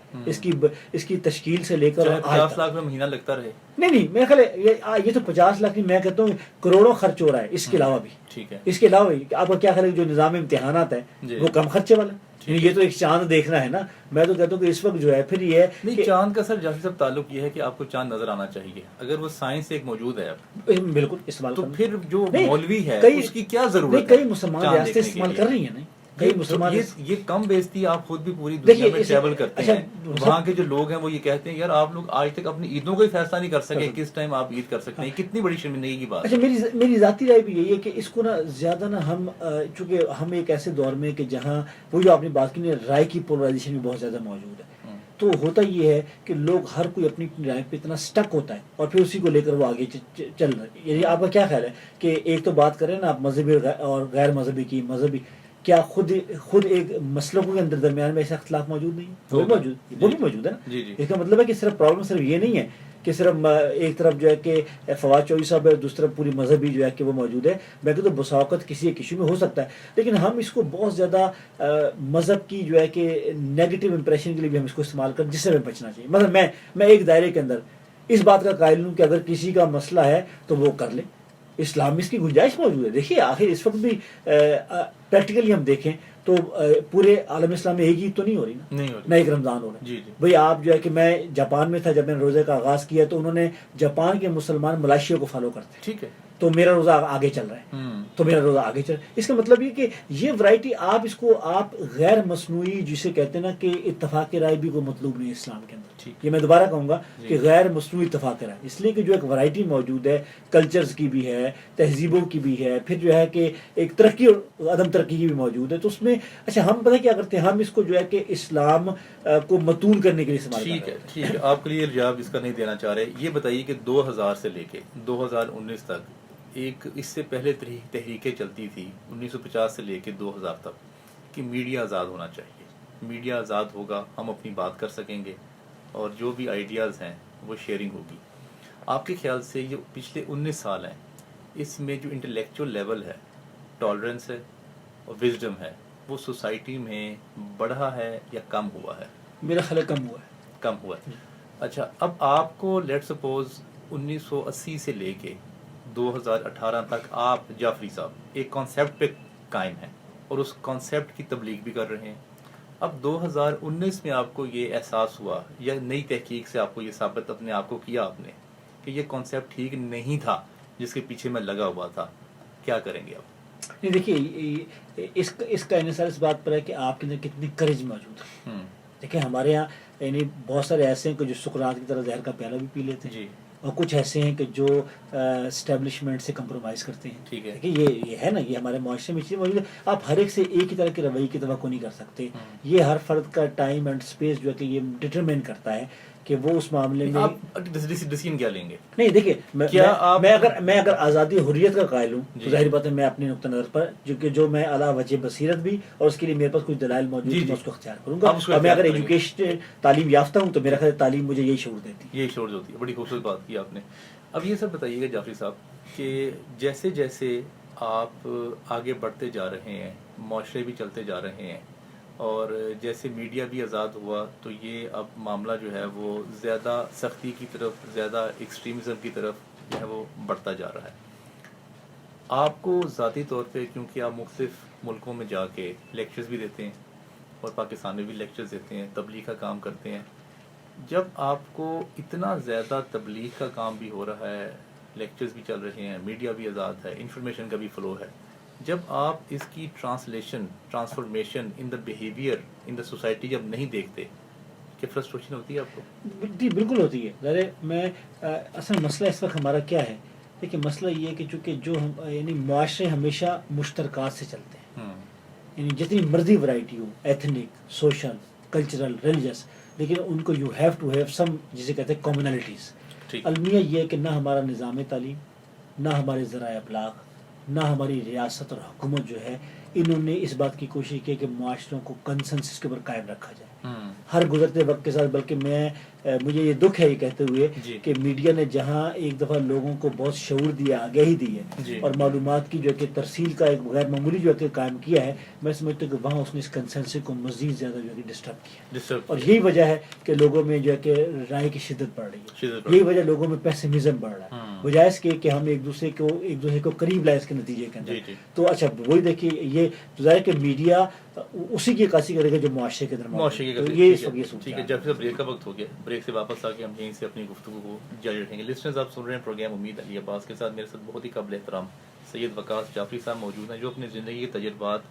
Speaker 2: اس کی تشکیل سے لے کر
Speaker 1: 50 لاکھ میں مہینہ لگتا رہے.
Speaker 2: نہیں میرا خیال ہے یہ تو 50 لاکھ نہیں, میں کہتا ہوں کروڑوں خرچ ہو رہا ہے اس کے علاوہ بھی.
Speaker 1: ٹھیک ہے,
Speaker 2: اس کے علاوہ بھی آپ کا کیا خیال ہے جو نظام امتحانات ہے وہ کم خرچے والا ہے؟ یہ تو ایک چاند دیکھنا ہے نا. میں تو کہتا ہوں کہ اس وقت جو ہے پھر یہ
Speaker 1: نہیں, چاند کا سر جیسے سب تعلق یہ ہے کہ آپ کو چاند نظر آنا چاہیے, اگر وہ سائنس ایک موجود ہے
Speaker 2: بالکل استعمال,
Speaker 1: تو پھر جو مولوی ہے اس کی کیا ضرورت ہے؟
Speaker 2: کئی مسلمان ریاستیں استعمال کر رہی ہیں, نہیں کئی مسلمان
Speaker 1: یہ کم بیزتی آپ خود بھی پوری دنیا میں ٹریول کرتے ہیں, وہاں کے جو لوگ ہیں وہ یہ کہتے ہیں یار آپ لوگ آج تک اپنی عیدوں کا ہی فیصلہ نہیں کر سکے, کس ٹائم آپ عید کر سکتے ہیں, کتنی بڑی شرمندگی کی بات.
Speaker 2: اچھا میری ذاتی رائے بھی یہی ہے کہ اس کو نا زیادہ نا ہم چونکہ ہم ایک ایسے دور میں کہ جہاں وہ جو آپ نے بات کی نا رائے کی پولرائزیشن بھی بہت زیادہ موجود ہے, تو ہوتا یہ ہے کہ لوگ ہر کوئی اپنی رائے پہ اتنا سٹک ہوتا ہے اور پھر اسی کو لے کر وہ آگے چل رہا ہے. یعنی آپ کا کیا خیال ہے کہ ایک تو بات کریں نا آپ مذہبی اور غیر مذہبی کی, مذہبی کیا خود ایک مسلکوں کے اندر درمیان میں ایسا اختلاف موجود نہیں ہے؟ وہ بھی موجود ہے نا. اس کا مطلب ہے کہ صرف پرابلم صرف یہ نہیں ہے کہ صرف ایک طرف جو ہے کہ فواد چودھری صاحب ہے, دوسری طرف پوری مذہبی جو ہے کہ وہ موجود ہے. میں کہتا ہوں بساوقت کسی ایک ایشو میں ہو سکتا ہے, لیکن ہم اس کو بہت زیادہ مذہب کی جو ہے کہ نیگیٹو امپریشن کے لیے بھی ہم اس کو استعمال کر, جس سے ہمیں بچنا چاہیے. مطلب میں ایک دائرے کے اندر اس بات کا قائل ہوں کہ اگر کسی کا مسئلہ ہے تو وہ کر لے, اسلام میں اس کی گنجائش موجود ہے. دیکھیے آخر اس وقت بھی پریکٹیکلی ہم دیکھیں تو پورے عالم اسلام میں ایک عید تو نہیں ہو رہی نا, نہ ایک رمضان ہو رہا ہے. بھئی آپ جو ہے کہ میں جاپان میں تھا جب میں نے روزے کا آغاز کیا تو انہوں نے جاپان کے مسلمان ملائشیا کو فالو کرتے ہیں,
Speaker 1: ٹھیک ہے,
Speaker 2: تو میرا روزہ آگے چل رہا ہے, تو میرا روزہ آگے چل رہا ہے. اس کا مطلب یہ کہ یہ ورائٹی آپ اس کو آپ غیر مصنوعی جسے کہتے ہیں نا کہ اتفاق رائے بھی کوئی مطلوب نہیں ہے اسلام کے اندر. یہ میں دوبارہ کہوں گا کہ غیر مصنوعی اتفاق رائے, اس لیے کہ جو ایک ورائٹی موجود ہے, کلچرز کی بھی ہے, تہذیبوں کی بھی ہے, پھر جو ہے کہ ایک ترقی اور عدم ترقی کی بھی موجود ہے. تو اس میں اچھا ہم پتہ کیا کرتے ہیں, ہم اس کو جو ہے کہ اسلام کو متون کرنے کے لیے استعمال کرتے ہیں.
Speaker 1: ٹھیک ہے, آپ کلیئر جواب اس کا نہیں دینا چاہ رہے. یہ بتائیے کہ 2000 سے لے کے 2019 تک ایک اس سے پہلے تحریکیں چلتی تھی 1950 سے لے کے 2000 تک کہ میڈیا آزاد ہونا چاہیے, میڈیا آزاد ہوگا ہم اپنی بات کر سکیں گے اور جو بھی آئیڈیاز ہیں وہ شیئرنگ ہوگی. آپ کے خیال سے یہ پچھلے 19 سال ہیں, اس میں جو انٹلیکچوئل لیول ہے, ٹالرنس ہے اور وزڈم ہے, وہ سوسائٹی میں بڑھا ہے یا کم ہوا ہے؟
Speaker 2: میرا خیال کم ہوا ہے.
Speaker 1: اچھا, اب آپ کو لیٹ سپوز 1980 سے لے کے 2018 تک آپ جعفری صاحب ایک کانسیپٹ پہ قائم ہیں اور اس کانسیپٹ کی تبلیغ بھی کر رہے ہیں. اب 2019 میں آپ کو یہ احساس ہوا یا نئی تحقیق سے آپ کو یہ ثابت اپنے آپ کو کیا آپ نے کہ یہ کانسیپٹ ٹھیک نہیں تھا جس کے پیچھے میں لگا ہوا تھا، کیا کریں گے آپ؟
Speaker 2: نہیں دیکھیے اس کا انحصار اس بات پر ہے کہ آپ کے اندر کتنی کریج موجود ہے. دیکھیں ہمارے یہاں یعنی بہت سارے ایسے ہیں کہ جو سقراط کی طرح زہر کا پیالہ بھی پی لیتے ہیں
Speaker 1: جی،
Speaker 2: اور کچھ ایسے ہیں کہ جو اسٹیبلشمنٹ سے کمپرومائز کرتے ہیں.
Speaker 1: ٹھیک ہے.
Speaker 2: دیکھیں یہ ہے نا، یہ ہمارے معاشرے میں چیز موجود ہے. آپ ہر ایک سے ایک ہی طرح کے رویے کی توقع نہیں کر سکتے. یہ ہر فرد کا ٹائم اینڈ اسپیس جو ہے کہ یہ ڈٹرمن کرتا ہے کہ وہ اس معاملے میں
Speaker 1: آپ ڈیسیژن کیا لیں گے؟
Speaker 2: نہیں دیکھیے میں اگر آزادی حریت کا قائل ہوں تو ظاہر بات ہے میں اپنے نقطہ نظر پر جو میں اعلیٰ وجہ بصیرت بھی اور اس کے لیے میرے پاس کچھ دلائل موجود ہیں میں اس کو اختیار کروں گا. اور میں اگر ایجوکیشن تعلیم یافتہ ہوں تو میرا خیال تعلیم مجھے یہی شعور دیتی ہے.
Speaker 1: یہی شعور ہوتی ہے. بڑی خوبصورت بات کی آپ نے. اب یہ سب بتائیے گا جعفری صاحب کہ جیسے جیسے آپ آگے بڑھتے جا رہے ہیں، معاشرے بھی چلتے جا رہے ہیں، اور جیسے میڈیا بھی آزاد ہوا تو یہ اب معاملہ جو ہے وہ زیادہ سختی کی طرف، زیادہ ایکسٹریمزم کی طرف جو ہے وہ بڑھتا جا رہا ہے. آپ کو ذاتی طور پہ کیونکہ آپ مختلف ملکوں میں جا کے لیکچرز بھی دیتے ہیں اور پاکستان میں بھی لیکچرز دیتے ہیں، تبلیغ کا کام کرتے ہیں، جب آپ کو اتنا زیادہ تبلیغ کا کام بھی ہو رہا ہے، لیکچرز بھی چل رہے ہیں، میڈیا بھی آزاد ہے، انفارمیشن کا بھی فلو ہے، جب آپ اس کی transformation in the behaviour in the society جب نہیں دیکھتے، کہ فرسٹریشن ہوتی ہے آپ کو؟
Speaker 2: جی بالکل ہوتی ہے. ذرا میں اصل مسئلہ اس وقت ہمارا کیا ہے؟ دیکھیے مسئلہ یہ ہے کہ چونکہ جو یعنی معاشرے ہمیشہ مشترکات سے چلتے ہیں، یعنی جتنی مرضی ورائٹی ہو، ایتھنک، سوشل، کلچرل، ریلیجس، لیکن ان کو you have to have some جسے کہتے ہیں کامنالٹیز. المیہ یہ ہے کہ نہ ہمارا نظام تعلیم، نہ ہمارے ذرائع ابلاغ، نہ ہماری ریاست اور حکومت جو ہے انہوں نے اس بات کی کوشش کی کہ معاشروں کو کنسنسس کے اوپر قائم رکھا جائے ہر گزرتے وقت کے ساتھ. بلکہ مجھے یہ دکھ ہے یہ کہتے ہوئے کہ میڈیا نے جہاں ایک دفعہ لوگوں کو بہت شعور دیا، آگاہی دی ہے اور معلومات کی جو ہے کہ ترسیل کا ایک غیر معمولی جو ہے کہ قائم کیا ہے، میں سمجھتا ہوں کہ وہاں اس نے اس کنسنسس کو مزید زیادہ جو ہے کہ ڈسٹرب کیا. اور یہی وجہ ہے کہ لوگوں میں جو ہے کہ رائے کی شدت بڑھ رہی ہے. یہی وجہ لوگوں میں پیسمزم بڑھ رہا ہے بجائے اس کے کہ ہم ایک دوسرے کو قریب لائے اس کے نتیجے کے اندر. تو اچھا وہی دیکھیے یہ ظاہر کہ میڈیا اسی کی عکاسی کرے گا جو معاشرے کے اندر یہ
Speaker 1: ٹھیک ہے. جب بریک کا وقت ہو گیا، بریک سے واپس آ کے ہم یہیں سے اپنی گفتگو کو جاری رکھیں گے. لسنرز آپ سن رہے ہیں پروگرام امید علی عباس کے ساتھ. میرے ساتھ بہت ہی قابل احترام سید وقاص جعفری صاحب موجود ہیں، جو اپنی زندگی کے تجربات،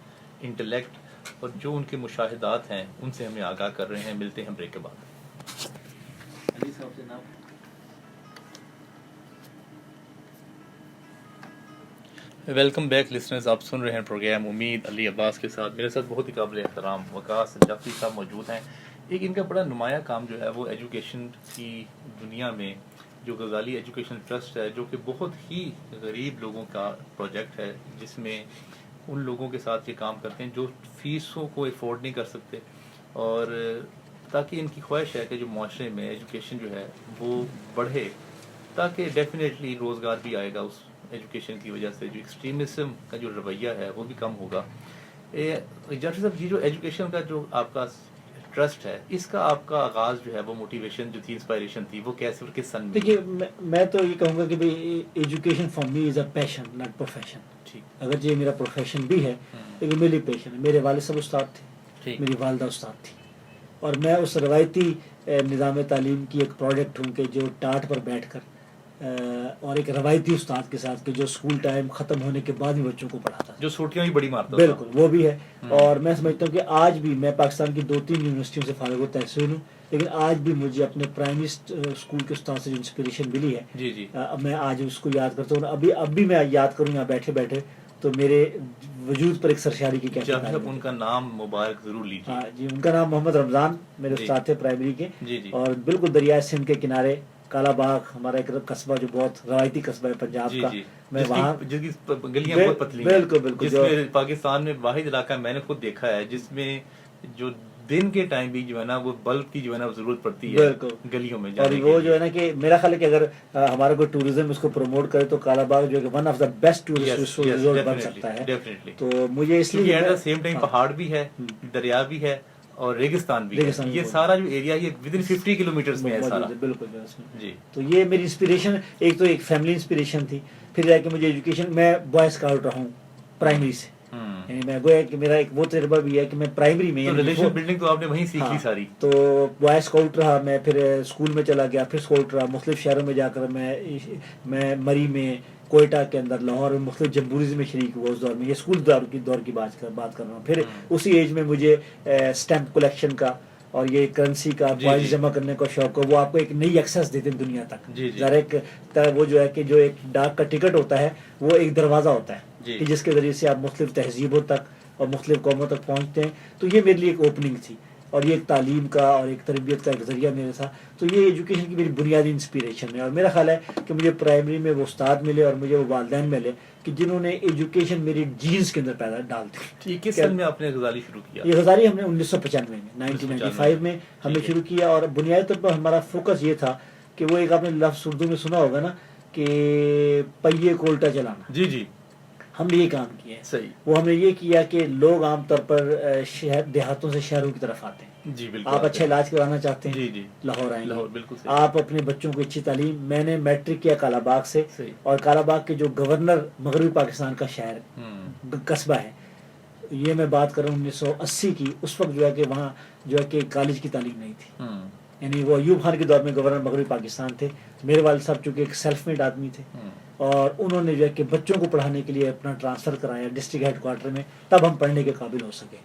Speaker 1: انٹلیکٹ اور جو ان کے مشاہدات ہیں ان سے ہمیں آگاہ کر رہے ہیں. ملتے ہیں بریک کے بعد. علی صاحب سے نام ویلکم بیک لسنرز، آپ سن رہے ہیں پروگرام امید علی عباس کے ساتھ. میرے ساتھ بہت ہی قابل احترام وقاص جعفری صاحب موجود ہیں. ایک ان کا بڑا نمایاں کام جو ہے وہ ایجوکیشن کی دنیا میں جو غزالی ایجوکیشن ٹرسٹ ہے، جو کہ بہت ہی غریب لوگوں کا پروجیکٹ ہے، جس میں ان لوگوں کے ساتھ یہ کام کرتے ہیں جو فیسوں کو افورڈ نہیں کر سکتے، اور تاکہ ان کی خواہش ہے کہ جو معاشرے میں ایجوکیشن جو ہے وہ بڑھے، تاکہ ڈیفینیٹلی روزگار بھی آئے گا اس ایجوکیشن کی وجہ سے. جو ایکسٹریمزم کا جو رویہ ہے وہ بھی کم ہوگا. جعفری صاحب، یہ جو ایجوکیشن کا جو آپ کا ٹرسٹ ہے، اس کا آپ کا آغاز جو ہے وہ موٹیویشن جو تھی، انسپائریشن تھی، وہ کیسے اور کس سن میں؟
Speaker 2: دیکھیے میں تو یہ کہوں گا کہ education for me is a passion not profession. اگرچہ یہ میرا پروفیشن بھی ہے لیکن میری پیشن ہے. میرے والد صاحب استاد تھے، میری والدہ استاد تھی، اور میں اس روایتی نظام تعلیم کی ایک پروڈکٹ ہوں کہ جو ٹاٹ پر بیٹھ کر اور ایک روایتی استاد کے ساتھ کہ جو اسکول ٹائم ختم ہونے کے بعد بھی بچوں کو پڑھاتا،
Speaker 1: جو سوٹیاں بھی بڑی مارتا.
Speaker 2: بالکل وہ بھی ہے. اور میں سمجھتا ہوں کہ آج بھی میں پاکستان کی 2-3 یونیورسٹیوں سے فارغ و تحصیل ہوں، لیکن آج بھی مجھے اپنے پرائمری اسکول کے استاد سے جو انسپریشن ملی ہے میں آج اس کو یاد کرتا ہوں. اب بھی میں یاد کروں یہاں بیٹھے بیٹھے تو میرے وجود پر ایک سرشاری کی کیفیت ہے.
Speaker 1: ان کا نام مبارک ضرور لیجیے.
Speaker 2: ہاں جی، ان کا نام محمد رمضان میرے استاد تھے پرائمری کے. اور بالکل دریائے سندھ کے کنارے کالا باغ ہمارا ایک قصبہ جو بہت روایتی قصبہ ہے پنجاب کا، میں وہاں
Speaker 1: جس کی گلیاں بہت پتلی ہیں،
Speaker 2: بالکل
Speaker 1: جس میں پاکستان میں واحد علاقہ میں نے خود دیکھا ہے جس میں جو دن کے ٹائم بھی جو ہے نا وہ بلب کی جو ہے نا ضرورت پڑتی ہے گلیوں میں. اور
Speaker 2: وہ جو ہے نا کہ میرا خیال ہے کہ اگر ہمارا کوئی ٹوریزم اس کو پروموٹ کرے تو کالا باغ جو ہے کہ one of the best tourist resort بن سکتا ہے. تو مجھے اس لیے
Speaker 1: ایٹ دا سیم ٹائم پہاڑ بھی ہے، دریا بھی ہے اور ریگستان بھی ہے. یہ سارا جو ایریا یہ ودن 50 کلومیٹرز میں ہے سارا.
Speaker 2: بالکل جی. تو یہ میری انسپریشن ایک فیملی انسپریشن تھی. پھر جا کے مجھے ایجوکیشن، میں بوائے اسکاؤٹ رہا ہوں پرائمری سے، یعنی میں گویا کہ میرا ایک وہ تجربہ بھی ہے کہ میں پرائمری میں
Speaker 1: ریلیشن بلڈنگ تو آپ نے وہیں سیکھی ساری.
Speaker 2: تو بوائے اسکاؤٹ رہا میں، پھر اسکول میں چلا گیا، پھر اسکاؤٹ رہا مختلف شہروں میں جا کر میں مری میں، کوئٹہ کے اندر، لاہور میں مختلف جمبوریز میں شریک ہوا اس دور میں. یہ اسکول دور کی بات کر رہا ہوں. پھر اسی ایج میں مجھے اسٹیمپ کلیکشن کا اور یہ کرنسی کا پوائنٹس جمع کرنے کا شوق ہو. وہ آپ کو ایک نئی ایکسیس دیتے ہیں دنیا تک. ذرا ایک وہ جو ہے کہ جو ایک ڈاک کا ٹکٹ ہوتا ہے وہ ایک دروازہ ہوتا ہے کہ جس کے ذریعے سے آپ مختلف تہذیبوں تک اور مختلف قوموں تک پہنچتے ہیں. تو یہ میرے لیے ایک اوپننگ تھی اور یہ ایک تعلیم کا اور ایک تربیت کا ایک ذریعہ میرے تھا. تو یہ ایجوکیشن کی میری بنیادی انسپریشن ہے. اور میرا خیال ہے کہ مجھے پرائمری میں وہ استاد ملے اور مجھے وہ والدین ملے کہ جنہوں نے ایجوکیشن میری جینز کے اندر پیدا ڈال دی.
Speaker 1: کس سن میں آپ نے غزالی شروع کیا؟
Speaker 2: یہ غزالی ہم نے 1995 میں 1995 میں ہم نے شروع کیا. اور بنیادی طور پر ہمارا فوکس یہ تھا کہ وہ ایک آپ نے لفظ اردو میں سنا ہوگا نا کہ پہیے کو الٹا چلانا.
Speaker 1: جی
Speaker 2: ہم نے یہ کام کیا ہے.
Speaker 1: صحیح.
Speaker 2: وہ ہم نے یہ کیا کہ لوگ عام طور پر دیہاتوں سے شہروں کی طرف آتے ہیں.
Speaker 1: جی بالکل.
Speaker 2: آپ اچھا علاج کرانا چاہتے ہیں
Speaker 1: جی
Speaker 2: لاہور آئیں گے.
Speaker 1: بالکل.
Speaker 2: آپ اپنے بچوں کو اچھی تعلیم. میں نے میٹرک کیا کالا باغ سے اور کالا باغ کے جو گورنر مغربی پاکستان کا شہر قصبہ ہے، یہ میں بات کر رہا ہوں 1980 کی. اس وقت جو ہے کہ وہاں جو ہے کہ کالج کی تعلیم نہیں تھی. یعنی وہ ایوب خان کے دور میں گورنر مغربی پاکستان تھے. میرے والد صاحب چونکہ ایک سیلف میڈ آدمی تھے اور انہوں نے جو ہے کہ بچوں کو پڑھانے کے لیے اپنا ٹرانسفر کرایا ڈسٹرکٹ ہیڈ کوارٹر میں، تب ہم پڑھنے کے قابل ہو سکے.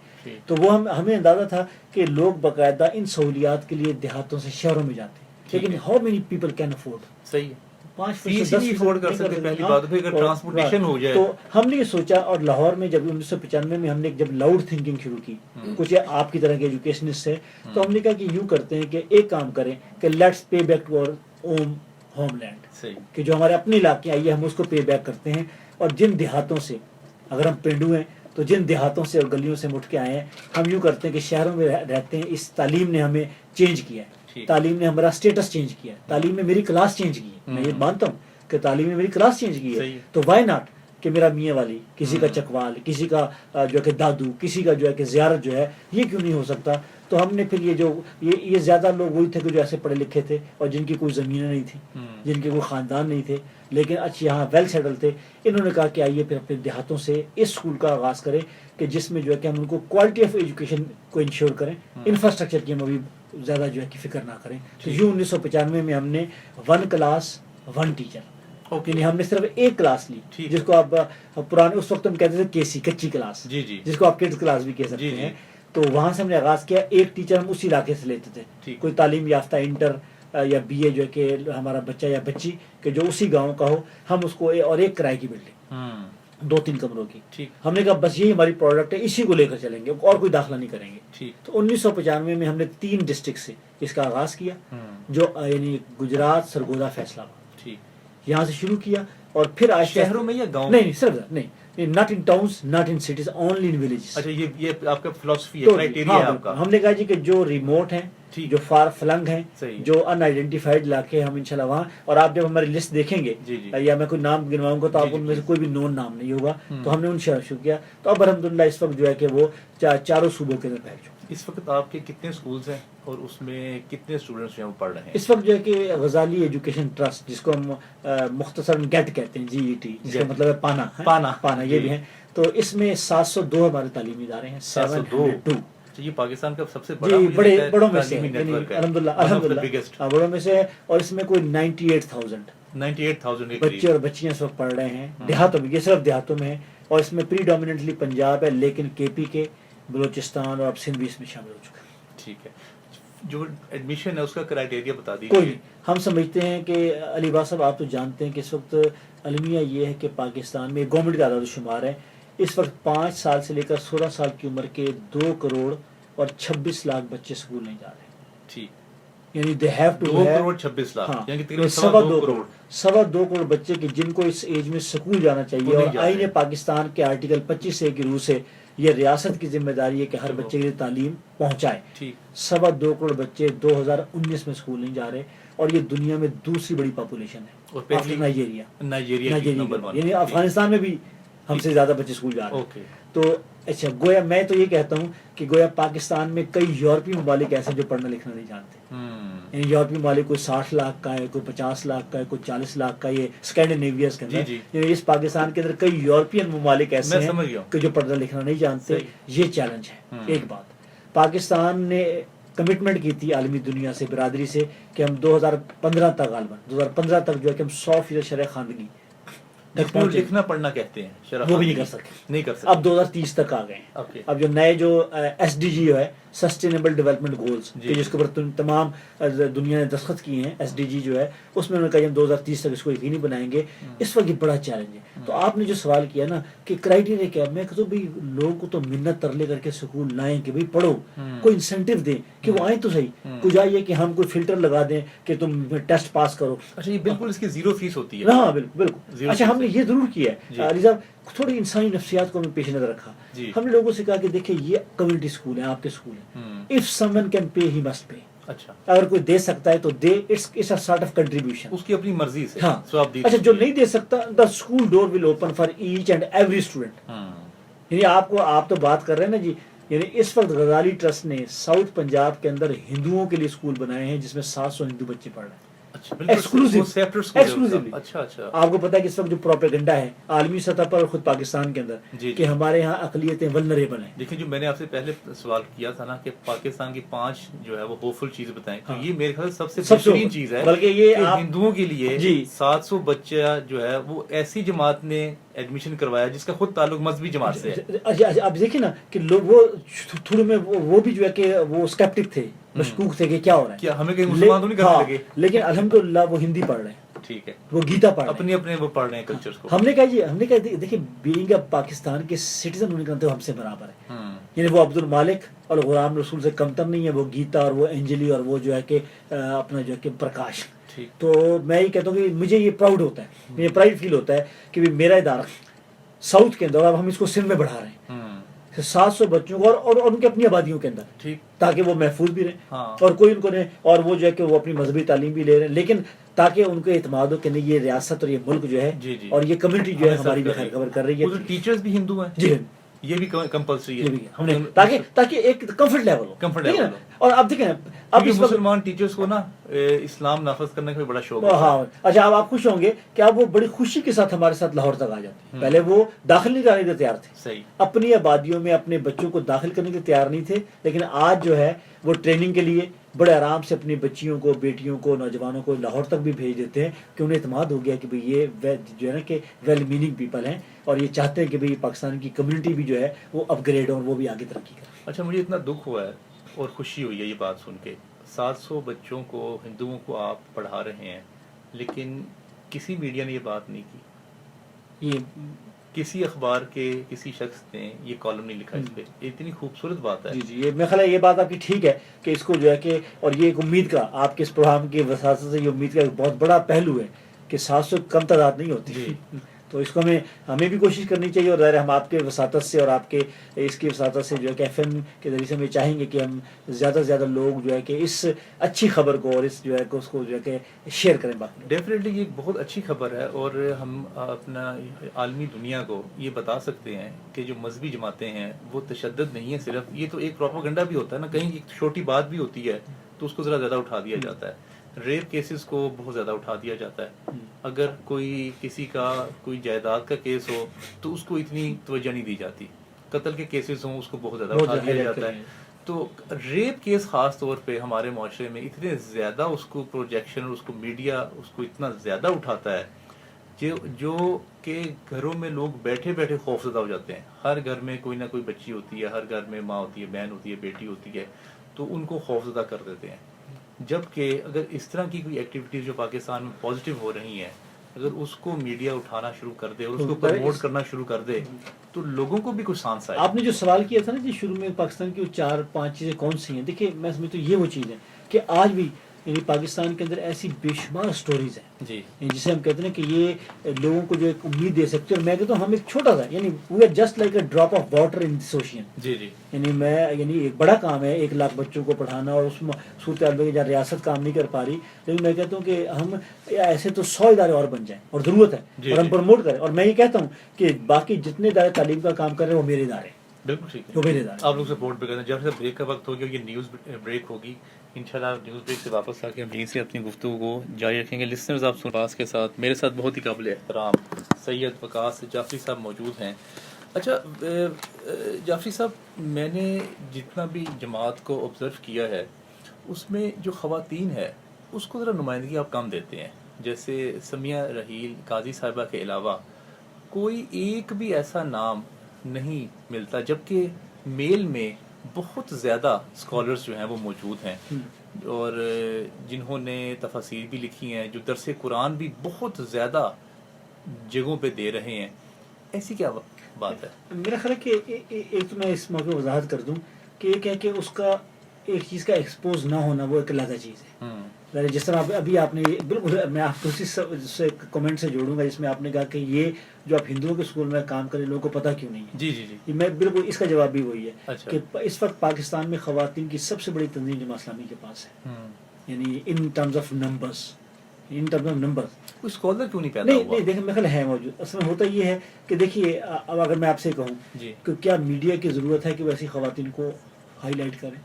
Speaker 2: تو وہ ہمیں اندازہ تھا کہ لوگ باقاعدہ ان سہولیات کے لیے دیہاتوں سے شہروں میں جاتے ہیں، لیکن how many people can afford.
Speaker 1: صحیح.
Speaker 2: 5%
Speaker 1: کر سکتے پہلی بات. پھر ٹرانسپورٹیشن ہو جائے.
Speaker 2: تو ہم نے یہ سوچا. اور لاہور میں جب 1995 میں ہم نے جب لاؤڈ تھنکنگ شروع کی کچھ آپ کی طرح کے ایجوکیشنسٹ سے، تو ہم نے کہا کہ یوں کرتے ہیں کہ ایک کام کریں کہ لیٹس پے بیک ٹو اور ہوم لینڈ، کہ جو ہمارے اپنے علاقے آئیے ہم اس کو پے بیک کرتے ہیں. اور جن دیہاتوں سے اگر ہم پینڈو ہیں تو جن دیہاتوں سے اور گلیوں سے مٹ کے آئے ہیں، ہم یوں کرتے ہیں کہ شہروں میں رہتے ہیں. اس تعلیم نے ہمیں چینج کیا ہے، تعلیم نے ہمارا اسٹیٹس چینج کیا ہے، تعلیم نے میری کلاس چینج کی ہے. میں یہ مانتا ہوں کہ تعلیم نے میری کلاس چینج کی ہے. تو وائی ناٹ کہ میرا میاں والی، کسی کا چکوال، کسی کا جو ہے کہ دادو، کسی کا جو ہے کہ زیارت جو ہے، یہ کیوں نہیں ہو سکتا. تو ہم نے پھر یہ زیادہ لوگ وہی تھے کہ جو ایسے پڑھے لکھے تھے اور جن کی کوئی زمینیں نہیں تھیں، جن کے کوئی خاندان نہیں تھے، لیکن اچھا یہاں ویل سیٹل تھے. انہوں نے کہا کہ آئیے پھر اپنے دیہاتوں سے اس اسکول کا آغاز کریں کہ جس میں جو ہے کہ ہم ان کو کوالٹی آف ایجوکیشن کو انشور کریں، انفراسٹرکچر کی ہم ابھی زیادہ جو ہے کہ فکر نہ کریں. تو یوں 1995 میں ہم نے 1 کلاس 1 ٹیچر، یعنی ہم نے صرف ایک کلاس لی جس کو آپ پرانے اس وقت ہم کہتے تھے کیسی کچی کلاس، جس کو آپ کڈس کلاس بھی کہہ سکتے ہیں. تو وہاں سے ہم نے آغاز کیا. ایک ٹیچر ہم اسی علاقے سے لیتے تھے، کوئی تعلیم یافتہ انٹر یا بی اے جو ہے کہ ہمارا بچہ یا بچی کہ جو اسی گاؤں کا ہو، ہم اس کو اور ایک کرائے کی بلڈنگ 2-3 کمروں کی. ہم نے کہا بس یہی ہماری پروڈکٹ ہے، اسی کو لے کر چلیں گے اور کوئی داخلہ نہیں کریں گے. تو 1995 میں ہم نے 3 ڈسٹرکٹ سے اس کا آغاز کیا، جو یعنی گجرات، سرگودا، فیصل آباد، یہاں سے شروع کیا. اور پھر
Speaker 1: شہروں میں یا گاؤں؟
Speaker 2: نہیں صرف نہیں، not in towns, not in cities, only in villages.
Speaker 1: اچھا یہ آپ کا فلسفی ہے، کرائٹیریا ہے آپ کا.
Speaker 2: ہم نے کہا جی کہ جو ریموٹ ہیں، جو فار فلنگ ہیں، جو ان آئیڈینٹیفائڈ علاقے، ہم انشاءاللہ وہاں. اور آپ جب ہماری لسٹ دیکھیں گے یا میں کوئی نام گنواؤں گا تو آپ ان میں سے کوئی بھی نون نام نہیں ہوگا. تو ہم نے ان سے شروع کیا. تو اب الحمدللہ اس وقت جو ہے کہ وہ چاروں صوبوں کے اندر پھیل چکے.
Speaker 1: اس وقت آپ کے کتنے سکولز ہیں اور اس میں کتنے اسٹوڈنٹس جو پڑھ رہے ہیں؟
Speaker 2: اس وقت جو ہے کہ غزالی ایجوکیشن ٹرسٹ، جس کو ہم مختصر گیٹ کہتے ہیں، GET، جس کا مطلب ہے پانا یہ بھی ہیں. تو اس میں 702 ہمارے تعلیمی ادارے ہیں. 702
Speaker 1: یہ پاکستان کا سب سے
Speaker 2: بڑوں میں سے الحمدللہ بڑوں میں سے ہے. اور اس میں کوئی 98,000 بچے اور بچیاں اس وقت پڑھ رہے ہیں دیہاتوں میں. یہ صرف دیہاتوں میں ہے. اور اس میں پریڈومیننٹلی پنجاب ہے، لیکن KP کے، بلوچستان اور اب سندھ بھی اس میں شامل ہو چکا ہے.
Speaker 1: ٹھیک ہے. جو ایڈمیشن ہے اس کا کرائٹیریا بتا دیجیے.
Speaker 2: کوئی نہیں. ہم سمجھتے ہیں کہ علی باز صاحب آپ تو جانتے ہیں کہ اس وقت المیہ یہ ہے کہ پاکستان میں گورنمنٹ کا اعداد و شمار ہے، اس وقت 5 سال سے لے کر 16 سال کی عمر کے 2 کروڑ اور 26 لاکھ بچے اسکول نہیں جا رہے ہیں.
Speaker 1: ٹھیک.
Speaker 2: یعنی they have to
Speaker 1: 2 crore 26 lakh, یعنی تقریباً
Speaker 2: 2.25 کروڑ بچے کہ جن کو اس ایج میں اسکول جانا چاہیے. اور آئین پاکستان کے آرٹیکل 25A کی روح سے یہ ریاست کی ذمہ داری ہے کہ ہر بچے کے لیے تعلیم پہنچائے. 2.25 کروڑ بچے 2019 میں اسکول نہیں جا رہے. اور یہ دنیا میں دوسری بڑی پاپولیشن ہے، نائجیریا، یعنی افغانستان میں بھی ہم سے زیادہ بچے اسکول جا رہے ہیں. تو اچھا گویا میں تو یہ کہتا ہوں کہ گویا پاکستان میں کئی یورپی ممالک ایسے جو پڑھنا لکھنا نہیں جانتے. یعنی یورپی ممالک کوئی 60 لاکھ کا ہے, کوئی 50 لاکھ کا ہے, کوئی 40 لاکھ کا, یہ اسکینڈینیویاز کے اندر. یعنی اس پاکستان کے اندر کئی یورپین ممالک ایسے ہیں کہ جو پڑھنا لکھنا نہیں جانتے. یہ چیلنج ہے. ایک بات پاکستان نے کمٹمنٹ کی تھی عالمی دنیا سے, برادری سے, کہ ہم 2015 تک غالباً 2015 تک جو ہے کہ ہم 100% شرح خواندگی
Speaker 1: لکھنا پڑھنا کہتے ہیں
Speaker 2: وہ بھی نہیں کر سکتے. اب 2030 تک آ گئے ہیں. اب جو نئے جو SDG ہے, سسٹینیبل ڈیولپمنٹ گولز, جس کے اوپر تمام دنیا نے دستخط کیے ہیں, SDG جو ہے اس میں انہوں نے کہا ہم 2030 تک اس کو یقینی بنائیں گے. اس وقت یہ بڑا چیلنج ہے. تو آپ نے جو سوال کیا نا کہ کرائٹیریا کیا, میں کہتا ہوں بھائی لوگوں کو تو منت ترلے کر کے سکول لائیں کہ بھائی پڑھو, کوئی انسینٹیو دیں کہ وہ آئیں تو صحیح. کچھ آئیے کہ ہم کوئی فلٹر لگا دیں کہ تم ٹیسٹ پاس کرو.
Speaker 1: اچھا یہ بالکل اس کی 0 فیس ہوتی ہے.
Speaker 2: ہاں بالکل. اچھا ہم نے یہ ضرور کیا ہے علی صاحب, تھوڑی انسانی نفسیات کو ہمیں پیش نظر رکھا. ہم نے لوگوں سے کہا کہ دیکھیں یہ کمیونٹی اسکول ہے, آپ کے اسکول ہیں, if someone can pay he must pay.
Speaker 1: اچھا
Speaker 2: اگر کوئی دے سکتا ہے تو دے, it's a sort of contribution,
Speaker 1: اس کی اپنی مرضی سے.
Speaker 2: ہاں اچھا جو نہیں دے سکتا, the school door will open for each and every student. یعنی آپ تو بات کر رہے ہیں نا جی, یعنی اس وقت غزالی ٹرسٹ نے ساؤتھ پنجاب کے اندر ہندوؤں کے لیے اسکول بنائے ہیں جس میں 700 ہندو بچے پڑھ رہے ہیں. ایکسکلوسیولی. آپ کو پتا ہے کہ اس وقت جو پروپیگنڈا ہے عالمی سطح پر اور خود پاکستان کے اندر کہ ہمارے یہاں اقلیتیں ولنریبل ہیں.
Speaker 1: دیکھیں جو میں نے آپ سے پہلے سوال کیا تھا نا کہ پاکستان کی 5 جو ہے وہ ہوپفل چیز بتائیں, تو یہ میرے خیال سب سے بہترین چیز ہے. بلکہ یہ ہندوؤں کے لیے 700 بچہ جو ہے وہ ایسی جماعت نے ایڈمیشن کروایا جس کا خود تعلق مذہبی جماعت سے ہے.
Speaker 2: اب دیکھیں نا کہ لوگ وہ تھوڑے میں وہ بھی جو ہے کہ وہ اسکیپٹک تھے, مشکوک تھے کہ کیا ہو رہا ہے,
Speaker 1: کیا ہمیں کہیں مسلمان تو نہیں کرنے لگے.
Speaker 2: لیکن الحمدللہ وہ ہندی پڑھ رہے ہیں.
Speaker 1: ٹھیک ہے,
Speaker 2: وہ گیتا پڑھ
Speaker 1: رہے ہیں, اپنے وہ پڑھ رہے ہیں کلچرز کو.
Speaker 2: ہم نے کہا دیکھیں بینگ اے پاکستان کے سٹیزن ہونے کا مطلب ہم سے برابر ہے. یعنی وہ عبد المالک اور غلام رسول سے کمتر نہیں ہے, وہ گیتا اور وہ انجلی اور وہ جو ہے کہ اپنا جو ہے کہ پرکاش. تو میں یہ کہتا ہوں کہ مجھے یہ پراؤڈ ہوتا ہے, مجھے پرائڈ فیل ہوتا ہے کہ میرا ادارہ ساؤتھ کے اندر, اب ہم اس کو سندھ میں بڑھا رہے ہیں 700 بچوں کو اور ان کے اپنی آبادیوں کے اندر, تاکہ وہ محفوظ بھی رہیں اور کوئی ان کو نہیں, اور وہ جو ہے کہ وہ اپنی مذہبی تعلیم بھی لے رہے ہیں, لیکن تاکہ ان کو اعتماد ہو کہ نہیں یہ ریاست اور یہ ملک جو ہے اور یہ کمیونٹی جو ہے ہماری بھی خیر خبر کر رہی ہے.
Speaker 1: ٹیچرز بھی ہندو ہیں
Speaker 2: جی,
Speaker 1: یہ بھی کمپلسری ہے
Speaker 2: ہم نے تاکہ ایک کمفرٹ لیول ہو. اور اب دیکھیں
Speaker 1: اب مسلمان ٹیچرز کو نا اسلام نافذ کرنے کا بھی بڑا شوق ہے.
Speaker 2: ہاں اچھا, اب آپ خوش ہوں گے کہ اب وہ بڑی خوشی کے ساتھ ہمارے ساتھ لاہور تک آ جاتے ہیں. پہلے وہ داخل نہیں کرنے کے تیار تھے,
Speaker 1: صحیح,
Speaker 2: اپنی آبادیوں میں اپنے بچوں کو داخل کرنے کے تیار نہیں تھے, لیکن آج جو ہے وہ ٹریننگ کے لیے بڑے آرام سے اپنی بچیوں کو, بیٹیوں کو, نوجوانوں کو لاہور تک بھی بھیج دیتے ہیں کہ انہیں اعتماد ہو گیا کہ بھئی یہ جو ہے نا کہ ویل میننگ پیپل ہیں اور یہ چاہتے ہیں کہ بھئی پاکستان کی کمیونٹی بھی جو ہے وہ اپ گریڈ اور وہ بھی آگے ترقی کرے.
Speaker 1: اچھا مجھے اتنا دکھ ہوا ہے اور خوشی ہوئی ہے یہ بات سن کے, 700 بچوں کو ہندوؤں کو آپ پڑھا رہے ہیں, لیکن کسی میڈیا نے یہ بات نہیں کی, یہ کسی اخبار کے کسی شخص نے یہ کالم نہیں لکھا اس پہ. اتنی خوبصورت بات ہے.
Speaker 2: جی یہ میرا خیال ہے یہ بات آپ کی ٹھیک ہے کہ اس کو جو ہے کہ, اور یہ ایک امید کا آپ کے اس پروگرام کی وساطت سے یہ امید کا ایک بہت بڑا پہلو ہے کہ 700 کم تعداد نہیں ہوتی. تو اس کو ہمیں بھی کوشش کرنی چاہیے, اور ظاہر ہم آپ کے وساطت سے اور آپ کے اس کی وساطت سے جو ہے کہ ایف ایم کے ذریعے سے ہم یہ چاہیں گے کہ ہم زیادہ سے زیادہ لوگ جو ہے کہ اس اچھی خبر کو اور اس جو ہے کہ اس کو جو ہے کہ شیئر کریں. باقی
Speaker 1: ڈیفینیٹلی یہ ایک بہت اچھی خبر ہے, اور ہم اپنا عالمی دنیا کو یہ بتا سکتے ہیں کہ جو مذہبی جماعتیں ہیں وہ تشدد نہیں ہے صرف, یہ تو ایک پروپیگنڈا بھی ہوتا ہے نا, کہیں ایک چھوٹی بات بھی ہوتی ہے تو اس کو ذرا زیادہ اٹھا دیا جاتا ہے. ریپ کیسز کو بہت زیادہ اٹھا دیا جاتا ہے. اگر کوئی کسی کا کوئی جائیداد کا کیس ہو تو اس کو اتنی توجہ نہیں دی جاتی. قتل کے کیسز ہوں اس کو بہت زیادہ اٹھا دیا جاتا ہے. تو ریپ کیس خاص طور پہ ہمارے معاشرے میں اتنے زیادہ اس کو پروجیکشن اور اس کو میڈیا اس کو اتنا زیادہ اٹھاتا ہے جو کہ گھروں میں لوگ بیٹھے بیٹھے خوفزدہ ہو جاتے ہیں. ہر گھر میں کوئی نہ کوئی بچی ہوتی ہے, ہر گھر میں ماں ہوتی ہے, بہن ہوتی ہے, بیٹی ہوتی ہے, تو ان کو خوفزدہ کر دیتے ہیں. جبکہ اگر اس طرح کی کوئی ایکٹیویٹیز جو پاکستان میں پازیٹیو ہو رہی ہیں, اگر اس کو میڈیا اٹھانا شروع کر دے اور اس کو پروموٹ کرنا شروع کر دے تو لوگوں کو بھی کچھ سانس آئے.
Speaker 2: آپ نے جو سوال کیا تھا نا جی شروع میں پاکستان کی وہ 4-5 چیزیں کون سی ہیں, دیکھیے میں سمجھتا ہوں یہ وہ چیز ہے کہ آج بھی یعنی پاکستان کے اندر ایسی بے شمار سٹوریز ہیں
Speaker 1: جی
Speaker 2: جسے ہم کہتے ہیں کہ یہ لوگوں کو جو ایک امید دے سکتے ہیں. اور میں کہتا ہوں ہم ایک چھوٹا سا یعنی we are just like a drop of water in this ocean.
Speaker 1: جی جی
Speaker 2: یعنی ایک بڑا کام ہے 1 لاکھ بچوں کو پڑھانا, اور اس صورتحال میں جہاں ریاست کام نہیں کر پا رہی, لیکن میں کہتا ہوں کہ ہم ایسے تو 100 ادارے اور بن جائیں اور ضرورت ہے اور ہم پروموٹ کریں. اور میں یہ کہتا ہوں کہ باقی جتنے ادارے تعلیم کا کام کر رہے ہیں وہ میرے ادارے,
Speaker 1: بالکل ٹھیک
Speaker 2: وہ
Speaker 1: ہے،
Speaker 2: میرے ادارے
Speaker 1: آپ لوگ سپورٹ بھی کرتے ہیں. جب سے بریک کا وقت ہو گیا یہ نیوز بریک ہوگی انشاءاللہ. نیوز بریک سے واپس آ کے ہم یہیں سے اپنی گفتگو کو جاری رکھیں گے. لسنرز آپ سنواس کے ساتھ میرے ساتھ بہت ہی قابل احترام سید وقاص جعفری صاحب موجود ہیں. اچھا جعفری صاحب، میں نے جتنا بھی جماعت کو آبزرو کیا ہے اس میں جو خواتین ہے اس کو ذرا نمائندگی آپ کم دیتے ہیں. جیسے سمیہ رحیل قاضی صاحبہ کے علاوہ کوئی ایک بھی ایسا نام نہیں ملتا، جبکہ میل میں بہت زیادہ اسکالرز جو ہیں وہ موجود ہیں اور جنہوں نے تفاسیر بھی لکھی ہیں، جو درس قرآن بھی بہت زیادہ جگہوں پہ دے رہے ہیں. ایسی کیا بات ہے؟
Speaker 2: میرا خیال ہے کہ ایک تو میں اس موقع پہ وضاحت کر دوں کہ ایک ہے کہ اس کا ایک چیز کا ایکسپوز نہ ہونا وہ ایک علیحدہ چیز ہے. جس طرح ابھی آپ نے بالکل، میں آپ کو اسی سے کمنٹ سے جوڑوں گا جس میں آپ نے کہا کہ یہ جو آپ ہندوؤں کے اسکول میں کام کریں لوگوں کو پتہ کیوں نہیں ہے.
Speaker 1: جی جی جی،
Speaker 2: میں بالکل اس کا جواب بھی وہی ہے.
Speaker 1: اچھا.
Speaker 2: کہ اس وقت پاکستان میں خواتین کی سب سے بڑی تنظیم جماعت اسلامی کے پاس ہے، یعنی ان ٹرمز آف نمبرز.
Speaker 1: کوئی اسکالر کیوں نہیں پیدا ہوا؟
Speaker 2: نہیں دیکھیں، میرے خیال ہے موجود. اصل میں ہوتا یہ ہے کہ دیکھیے، اب اگر میں آپ سے کہوں
Speaker 1: جی
Speaker 2: کہ کیا میڈیا کی ضرورت ہے کہ وہ ایسی خواتین کو ہائی لائٹ کریں؟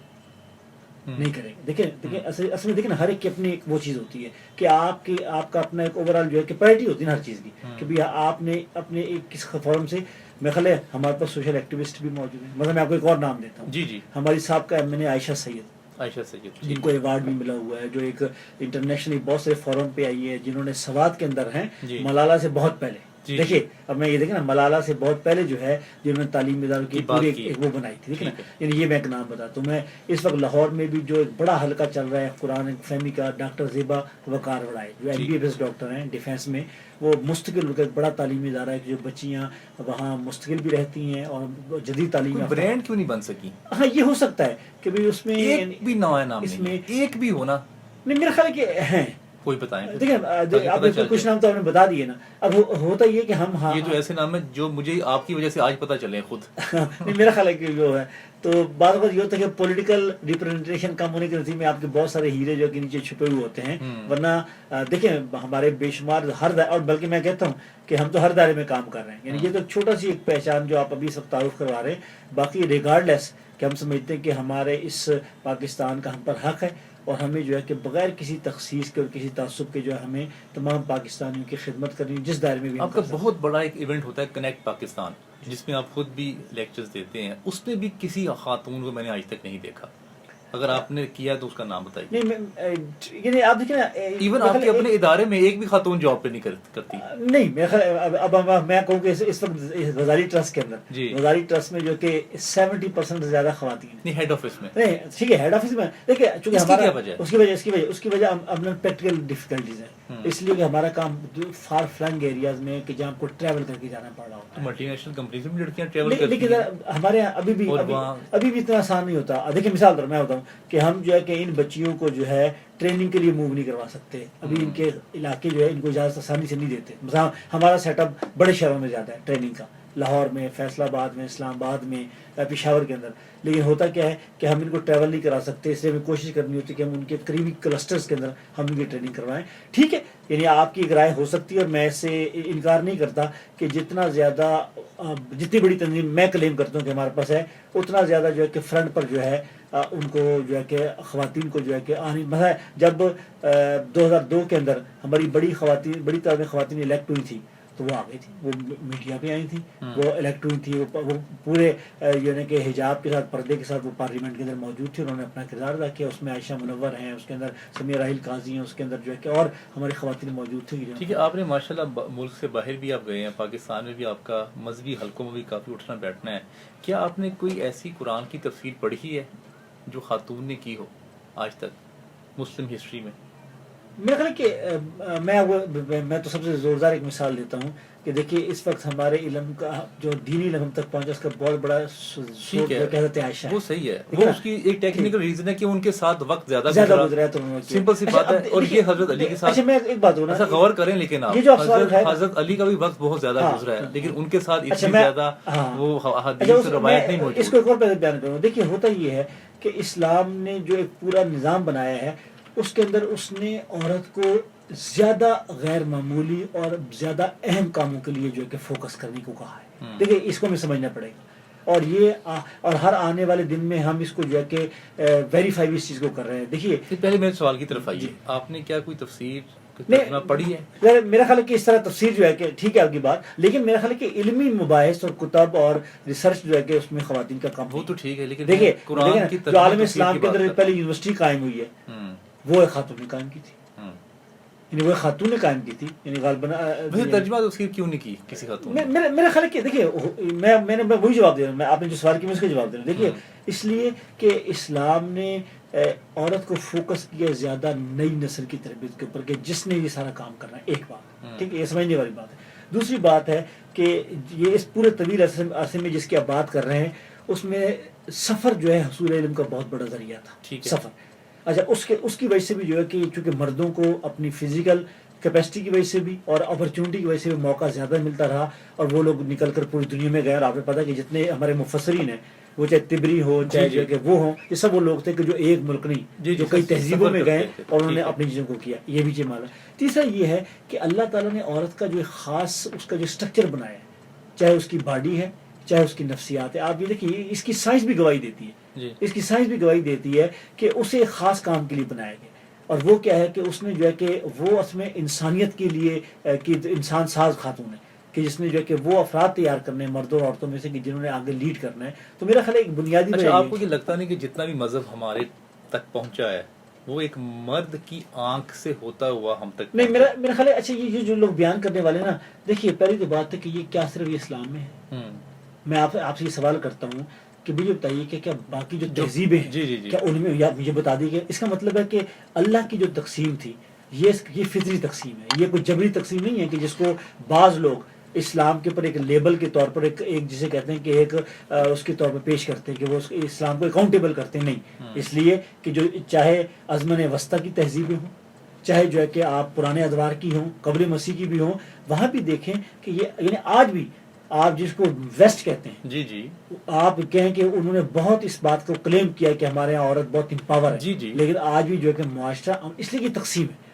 Speaker 2: نہیں کریں گے. دیکھیں اصل میں دیکھیں نا، ہر ایک کی اپنی ایک وہ چیز ہوتی ہے کہ آپ کا اپنا ایک اوور آل جو ہے کہ پرائرٹی ہوتی ہے نا ہر چیز کی، کہ بھائی آپ نے اپنے ایک کس فورم سے. میرا خیال ہے ہمارے پاس سوشل ایکٹیوسٹ بھی موجود ہیں. مثلا میں آپ کو ایک اور نام دیتا ہوں.
Speaker 1: جی جی،
Speaker 2: ہماری سابقہ MNA عائشہ سید،
Speaker 1: عائشہ سید،
Speaker 2: جن کو ایوارڈ بھی ملا ہوا ہے، جو ایک انٹرنیشنلی بہت سے فورم پہ آئی ہے، جنہوں نے سوات کے اندر ہیں ملالہ سے بہت پہلے. دیکھیے اب میں یہ دیکھیں نا، ملالہ سے بہت پہلے جو ہے جنہوں نے تعلیمی اداروں کی پوری ایک وہ بنائی تھی. دیکھیں نا، یعنی یہ میں ایک نام بتاتا ہوں. میں اس وقت لاہور میں بھی جو ایک بڑا حلقہ چل رہا ہے قرآن فہمی کا، ڈاکٹر زیبا وقار وڑائے جو MBBS ڈاکٹر ہیں ڈیفینس میں، وہ مستقل ایک بڑا تعلیمی ادارہ ہے جو بچیاں وہاں مستقل بھی رہتی ہیں اور جدید تعلیم.
Speaker 1: برانڈ کیوں نہیں بن سکی؟
Speaker 2: ہاں یہ ہو سکتا ہے کہ بھائی اس میں
Speaker 1: ایک بھی نام
Speaker 2: اس میں
Speaker 1: ایک بھی ہونا.
Speaker 2: نہیں، میرا خیال ہے کہ ہیں
Speaker 1: کوئی بتائیں.
Speaker 2: دیکھیں آپ نے کچھ نام تو آپ نے بتا دیے نا. اب ہوتا یہ کہ ہم
Speaker 1: یہ تو ایسے نام ہے جو مجھے آپ کی وجہ سے آج پتہ چلے خود.
Speaker 2: نہیں، میرا خیال ہے کہ جو ہے تو بعض اوقات یہ ہوتا ہے کہ پولیٹیکل ریپرزنٹیشن کم ہونے کے نتیجے میں آپ کے بہت سارے ہیرے جو کہ نیچے چھپے ہوئے ہوتے ہیں. ورنہ دیکھیں ہمارے بے شمار اور بلکہ میں کہتا ہوں کہ ہم تو ہر دائرے میں کام کر رہے ہیں. یعنی یہ تو چھوٹا سی ایک پہچان جو آپ ابھی سب تعارف کروا رہے ہیں. باقی ریگارڈ لیس کہ ہم سمجھتے ہیں کہ ہمارے اس پاکستان کا ہم پر حق ہے اور ہمیں جو ہے کہ بغیر کسی تخصیص کے اور کسی تعصب کے جو ہے ہمیں تمام پاکستانیوں کی خدمت کرنی جس دائرے میں بھی.
Speaker 1: آپ کا بہت بڑا ایک ایونٹ ہوتا ہے کنیکٹ پاکستان، جس میں آپ خود بھی لیکچرز دیتے ہیں. اس میں بھی کسی خاتون کو میں نے آج تک نہیں دیکھا. اگر آپ نے کیا تو اس کا نام بتائیے.
Speaker 2: نہیں آپ دیکھیں نا،
Speaker 1: ایون آپ کے اپنے ادارے میں ایک بھی خاتون جاب پہ نہیں کرتی.
Speaker 2: نہیں میرا خیال اب میں کہوں کہ اس وقت وزاری ٹرسٹ کے اندر، وزاری ٹرسٹ میں جو کہ 70% سے زیادہ خواتین
Speaker 1: نہیں ہیڈ آفس میں.
Speaker 2: نہیں ٹھیک ہے، ہیڈ آفس میں دیکھیں چونکہ ہمارا اس کی وجہ ہم پریکٹیکل ڈیفیکلٹیز ہیں، اس لیے کہ ہمارا کام فار فلنگ ایریاز میں کہ جہاں کو ٹریول کر کے جانا پڑ رہا ہوتا ہے.
Speaker 1: ملٹی نیشنل کمپنیز میں لڑکیاں ٹریول کرتی ہیں،
Speaker 2: لیکن ہمارے یہاں ابھی بھی اتنا آسان نہیں ہوتا. دیکھیں مثال طور میں بتاؤں کہ ہم جو ہے کہ ان بچیوں کو جو ہے ٹریننگ کے لیے موو نہیں کروا سکتے. ابھی ان کے علاقے جو ہے ان کو اجازت آسانی سے نہیں دیتے. مثلا ہمارا سیٹ اپ بڑے شہروں میں زیادہ ہے ٹریننگ کا، لاہور میں، فیصل آباد میں، اسلام آباد میں، پشاور کے اندر. لیکن ہوتا کیا ہے کہ ہم ان کو ٹریول نہیں کرا سکتے، اس لیے ہمیں کوشش کرنی ہوتی ہے کہ ہم ان کے قریبی کلسٹرز کے اندر ہم ان کی ٹریننگ کروائیں. ٹھیک ہے، یعنی آپ کی ایک رائے ہو سکتی ہے اور میں اس سے انکار نہیں کرتا کہ جتنی بڑی تنظیم میں کلیم کرتا ہوں کہ ہمارے پاس ہے، اتنا زیادہ جو ہے کہ فرنٹ پر جو ہے ان کو جو ہے کہ خواتین کو جو ہے کہ آنی. مثلا جب 2002 کے اندر ہماری بڑی تعداد میں خواتین الیکٹ ہوئی تھی تو وہ آ گئی تھی، وہ میڈیا پہ آئی تھی، وہ الیکٹ ہوئی تھی، وہ پورے یعنی کہ حجاب کے ساتھ، پردے کے ساتھ وہ پارلیمنٹ کے اندر موجود تھی. انہوں نے اپنا کردار ادا کیا. اس میں عائشہ منور ہیں، اس کے اندر سمیہ راحیل قاضی ہیں، اس کے اندر جو ہے کہ اور ہماری خواتین موجود تھیں.
Speaker 1: ٹھیک ہے، آپ نے ماشاءاللہ ملک سے باہر بھی آپ گئے ہیں، پاکستان میں بھی آپ کا مذہبی حلقوں میں بھی کافی اٹھنا بیٹھنا ہے. کیا آپ نے کوئی ایسی قرآن کی تفسیر پڑھی ہے جو خاتون نے کی ہو آج تک مسلم ہسٹری میں؟
Speaker 2: میرا خیال ہے کہ میں تو سب سے زوردار ایک مثال دیتا ہوں کہ دیکھیے اس وقت ہمارے علم کا جو دینی علم تک پہنچا، اس کا بہت بڑا حضرت عائشہ ہے.
Speaker 1: وہ صحیح ہے، وہ اس کی ایک ٹیکنیکل ریزن ہے کہ ان کے ساتھ وقت زیادہ
Speaker 2: گزرا ہے. تو
Speaker 1: سمپل سی بات ہے. اور یہ حضرت علی کے ساتھ،
Speaker 2: اچھا میں ایک بات بولوں،
Speaker 1: ایسا غور کریں لیکن آپ حضرت علی کا بھی وقت بہت زیادہ گزرا ہے، لیکن ان کے ساتھ اتنی زیادہ وہ حدیث روایت نہیں موجود.
Speaker 2: اس کو ایک اور پہلے بیان کروں. دیکھیے ہوتا یہ ہے کہ اسلام نے جو ایک پورا نظام بنایا ہے، اس کے اندر اس نے عورت کو زیادہ غیر معمولی اور زیادہ اہم کاموں کے لیے جو ہے کہ فوکس کرنے کو کہا ہے. دیکھیں اس کو ہمیں سمجھنا پڑے گا. اور اور ہر آنے والے دن میں ہم اس کو جو ہے کہ ویریفائی بھی اس چیز کو کر رہے ہیں. دیکھیے
Speaker 1: پہلے میرے سوال کی طرف آئیے, آپ نے کیا کوئی تفسیر ترجمہ پڑھی ہے؟
Speaker 2: میرا خیال ہے کہ اس طرح تفسیر جو ہے کہ ٹھیک ہے آپ کی بات, لیکن میرا خیال ہے کہ علمی مباحث اور کتب اور ریسرچ جو ہے کہ اس میں خواتین کا کام
Speaker 1: وہ تو ٹھیک ہے, لیکن
Speaker 2: دیکھیے
Speaker 1: قرآن کی
Speaker 2: جو عالم اسلام کے اندر پہلے یونیورسٹی قائم ہوئی ہے وہ ایک خاتون نے قائم کی تھی, یعنی وہ خاتون نے قائم کی تھی, یعنی غالباً
Speaker 1: ترجمہ تفسیر کیوں نہیں کی کسی خاتون نے؟
Speaker 2: میرا خیال ہے کہ دیکھیے میں وہی جواب دے رہا ہوں, میں آپ نے جو سوال کیا میں اس کا جواب دے رہا ہوں. دیکھیے اس لیے کہ اسلام نے عورت کو فوکس کیا زیادہ نئی نسل کی تربیت کے اوپر کہ جس نے یہ سارا کام کرنا ہے, ایک بات ٹھیک ہے, یہ سمجھنے والی بات ہے. دوسری بات ہے کہ یہ اس پورے طویل عرصے میں جس کی آپ بات کر رہے ہیں اس میں سفر جو ہے حصول علم کا بہت بڑا ذریعہ تھا, سفر. اچھا اس کی وجہ سے بھی جو ہے کہ چونکہ مردوں کو اپنی فزیکل کیپیسٹی کی وجہ سے بھی اور اپرچونٹی کی وجہ سے بھی موقع زیادہ ملتا رہا, اور وہ لوگ نکل کر پوری دنیا میں گئے. اور آپ کو پتا کہ جتنے ہمارے مفسرین ہیں وہ چاہے طبری ہو چاہے جو کہ وہ ہوں, یہ سب وہ لوگ تھے کہ جو ایک ملک نہیں جو کئی تہذیبوں میں گئے اور انہوں نے اپنی چیزوں کو کیا. یہ بھی چیز مانا. تیسرا یہ ہے کہ اللہ تعالیٰ نے عورت کا جو خاص اس کا جو اسٹرکچر بنایا ہے, چاہے اس کی باڈی ہے چاہے اس کی نفسیات ہے. آپ یہ دیکھیے اس کی سائنس بھی گواہی دیتی ہے, اس کی سائنس بھی گواہی دیتی ہے کہ اسے ایک خاص کام کے لیے بنایا گیا, اور وہ کیا ہے کہ اس نے جو ہے کہ وہ اس میں انسانیت کے لیے کہ انسان ساز خاتون ہے کہ جس نے جو ہے کہ وہ افراد تیار کرنے ہیں مردوں اور عورتوں میں سے کہ جنہوں نے آگے لیڈ کرنا ہے. تو میرا خیال ہے ایک بنیادی
Speaker 1: اچھا, آپ کو یہ لگتا نہیں کہ جتنا بھی مذہب ہمارے تک پہنچا ہے وہ ایک مرد کی آنکھ سے ہوتا ہوا ہم تک
Speaker 2: نہیں؟ میرا خیال ہے اچھا یہ جو لوگ بیان کرنے والے نا, دیکھیے پہلی تو بات ہے کہ یہ کیا صرف یہ اسلام میں ہے؟ میں آپ سے یہ سوال کرتا ہوں کہ مجھے بتائیے کہ کیا باقی جو تہذیبیں ہیں کیا ان میں, یا مجھے بتا دیجیے. اس کا مطلب ہے کہ اللہ کی جو تقسیم تھی یہ فطری تقسیم ہے, یہ کوئی جبری تقسیم نہیں ہے کہ جس کو بعض لوگ اسلام کے اوپر ایک لیبل کے طور پر ایک جسے کہتے ہیں کہ ایک اس کے طور پر پیش کرتے ہیں کہ وہ اسلام کو اکاؤنٹیبل کرتے ہیں. نہیں, اس لیے کہ جو چاہے ازمن وسطیٰ کی تہذیبیں ہوں, چاہے جو ہے کہ آپ پرانے ادوار کی ہوں, قبل مسیح کی بھی ہوں, وہاں بھی دیکھیں کہ یہ یعنی آج بھی آپ جس کو ویسٹ کہتے ہیں آپ کہیں کہ انہوں نے بہت اس بات کو کلیم کیا کہ ہمارے یہاں عورت بہت امپاور ہے, لیکن آج بھی جو ہے کہ معاشرہ اس لیے یہ تقسیم ہے.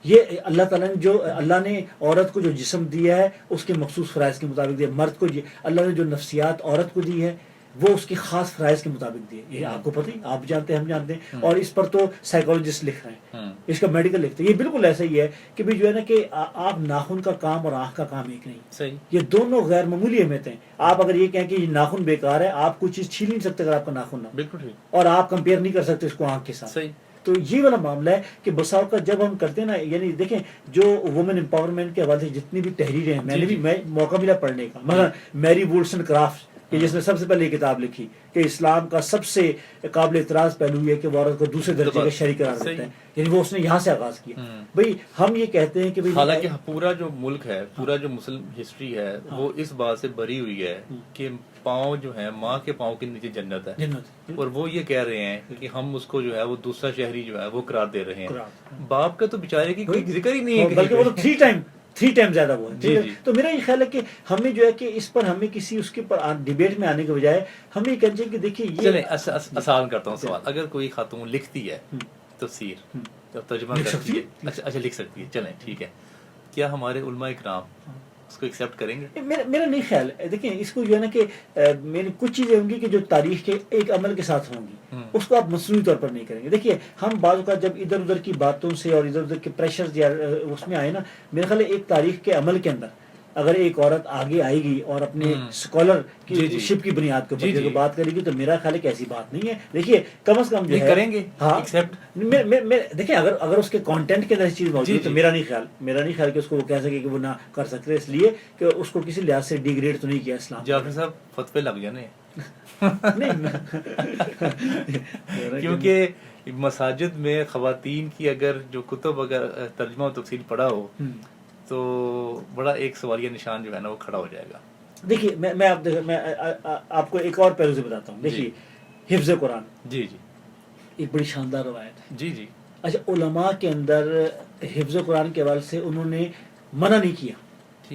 Speaker 2: یہ اللہ تعالیٰ نے اللہ نے عورت کو جو جسم دیا ہے اس کے مخصوص فرائض کے مطابق دیا, مرد کو اللہ نے جو نفسیات عورت کو دی ہے وہ اس کی خاص فرائض کے مطابق دیے. یہ آپ کو پتہ ہی, آپ جانتے ہیں, ہم جانتے ہیں, اور اس پر تو سائیکالوجسٹ لکھ رہے ہیں, اس کا میڈیکل لکھتے ہیں. یہ بالکل ایسا ہی ہے کہ بھی جو ہے نا کہ آپ ناخن کا کام اور آنکھ کا کام ایک نہیں, صحیح, یہ دونوں غیر معمولی اہمیت ہیں. آپ اگر یہ کہیں کہ یہ ناخن بیکار ہے, آپ کوئی چیز چھین نہیں سکتے اگر آپ کا ناخن نہ, بالکل, اور آپ کمپیئر نہیں کر سکتے اس کو آنکھ کے ساتھ. صحیح. تو یہ والا معاملہ ہے کہ بسا اوقات جب ہم کرتے ہیں نا, یعنی دیکھیں جو وومن امپاورمنٹ کے حوالے سے جتنی بھی تحریریں ہیں, میں نے بھی موقع ملا پڑھنے کا, مثلا میری وولسن کرافٹ کہ جس نے سب سے پہلے یہ کتاب لکھی کہ اسلام کا سب سے قابل اعتراض پہلو یہ کہ وہ عورت کو دوسرے درجے کا شریک قرار دیتا ہے, یعنی وہ اس نے یہاں سے آغاز کیا. بھئی ہم یہ کہتے ہیں کہ
Speaker 1: حالانکہ پورا جو ملک ہے, پورا جو مسلم ہسٹری ہے وہ اس بات سے بری ہوئی ہے کہ پاؤں جو ہے ماں کے پاؤں کے نیچے جنت ہے, اور وہ یہ کہہ رہے ہیں کہ ہم اس کو جو ہے وہ دوسرا شہری جو ہے وہ قرار دے رہے ہیں. باپ کا تو بیچارے کی کوئی ذکر ہی نہیں ہے,
Speaker 2: بلکہ وہ تو 3 ٹائم زیادہ ہوا ہے. تو میرا یہ خیال ہے کہ ہمیں جو ہے کہ اس پر ہمیں کسی اس کے اوپر ڈیبیٹ میں آنے کے بجائے ہمیں یہ کہنا چاہیے کہ دیکھیے
Speaker 1: چلیں آسان کرتا ہوں سوال, اگر کوئی خاتون لکھتی ہے تفسیر ترجمہ کرتی ہے, اچھا لکھ سکتی ہے, چلیں ٹھیک ہے, کیا ہمارے علماء اکرام اس کو ایکسیپٹ کریں گے؟
Speaker 2: میرا نہیں خیال ہے. دیکھیں اس کو جو ہے نا کہ میری کچھ چیزیں ہوں گی کہ جو تاریخ کے ایک عمل کے ساتھ ہوں گی, اس کو آپ مصنوعی طور پر نہیں کریں گے. دیکھیے ہم بعض اوقات جب ادھر ادھر کی باتوں سے اور ادھر ادھر کے پریشر یا اس میں آئے نا, میرا خیال ہے ایک تاریخ کے عمل کے اندر اگر ایک عورت آگے آئے گی اور اپنے اسکالر کی شپ کی بنیاد کے اوپر بات کرے گی تو میرا خیال ہے کہ ایسی بات نہیں ہے. دیکھیے کم از کم جو ہے
Speaker 1: کریں گے,
Speaker 2: ہاں دیکھیں اگر اس کے کانٹینٹ کے اندر چیز موجود ہے تو میرا نہیں خیال کہ اس کو وہ کہہ سکے کہ وہ نہ کر سکتے, اس لیے کہ اس کو کسی لحاظ سے ڈیگریڈ تو نہیں کیا اسلام.
Speaker 1: جعفر صاحب فتوے لگ جانے کیونکہ مساجد میں خواتین کی اگر جو کتب اگر ترجمہ و تفسیر پڑھا ہو تو بڑا ایک سوالیہ نشان جو ہے نا وہ کھڑا ہو جائے گا.
Speaker 2: دیکھیے میں آپ کو ایک اور پہلو سے بتاتا ہوں. دیکھیے حفظ قرآن ایک بڑی شاندار روایت ہے. اچھا علماء کے اندر حفظ قرآن کے حوالے سے انہوں نے منع نہیں کیا,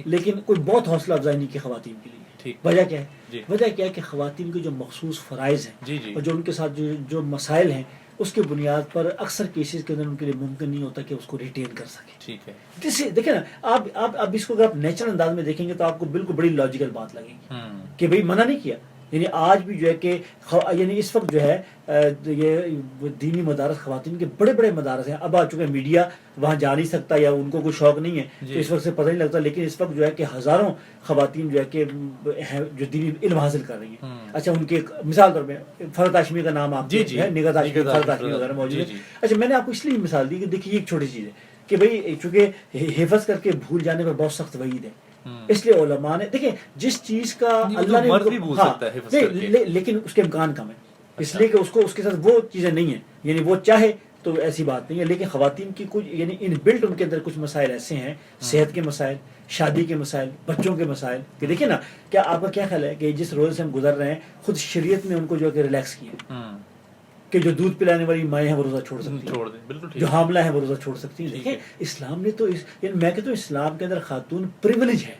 Speaker 2: لیکن کوئی بہت حوصلہ افزائی نہیں کی خواتین کے لیے. وجہ کیا ہے؟ وجہ کیا ہے کہ خواتین کے جو مخصوص فرائض ہیں اور جو ان کے ساتھ جو مسائل ہیں اس کے بنیاد پر اکثر کیسز کے اندر ان کے لیے ممکن نہیں ہوتا کہ اس کو ریٹین کر سکے. ٹھیک ہے, دیکھیں نا آپ اس کو اگر آپ نیچرل انداز میں دیکھیں گے تو آپ کو بالکل بڑی لاجیکل بات لگے گی کہ بھئی منع نہیں کیا, یعنی آج بھی جو ہے کہ یعنی اس وقت جو ہے یہ دینی مدارس خواتین کے بڑے بڑے مدارس ہیں. اب آ چکے میڈیا وہاں جا نہیں سکتا یا ان کو کوئی شوق نہیں ہے تو اس وقت سے پتہ نہیں لگتا, لیکن اس وقت جو ہے کہ ہزاروں خواتین جو ہے کہ جو دینی علم حاصل کر رہی ہیں. اچھا ان کی ایک مثال طور پہ فرحت ہاشمی کا نام آپ ہے, نگہت ہاشمی, فرحت ہاشمی وغیرہ موجود ہے. اچھا میں نے آپ کو اس لیے مثال دی کہ دیکھیے ایک چھوٹی چیز ہے کہ بھئی چونکہ حفظ کر کے بھول جانے پر بہت سخت وعید ہے, اس لیے علماء نے دیکھیں جس چیز کا اللہ نے لیکن اس کے امکان کم ہے, اس لیے کہ اس کو اس کے ساتھ وہ چیزیں نہیں ہیں, یعنی وہ چاہے تو ایسی بات نہیں ہے. لیکن خواتین کی کچھ یعنی ان بلٹ ان کے اندر کچھ مسائل ایسے ہیں, صحت کے مسائل, شادی کے مسائل, بچوں کے مسائل, کہ دیکھیں نا کیا آپ کا کیا خیال ہے کہ جس رول سے ہم گزر رہے ہیں خود شریعت نے ان کو جو ہے کہ ریلیکس کیا کہ جو دودھ پلانے والی مائیں ہیں وہ روزہ چھوڑ سکتی ہیں, جو حاملہ ہیں وہ روزہ چھوڑ سکتی ہیں. دیکھیں اسلام نے تو یعنی میں کہتا ہوں اسلام کے اندر خاتون پریویلیج ہے,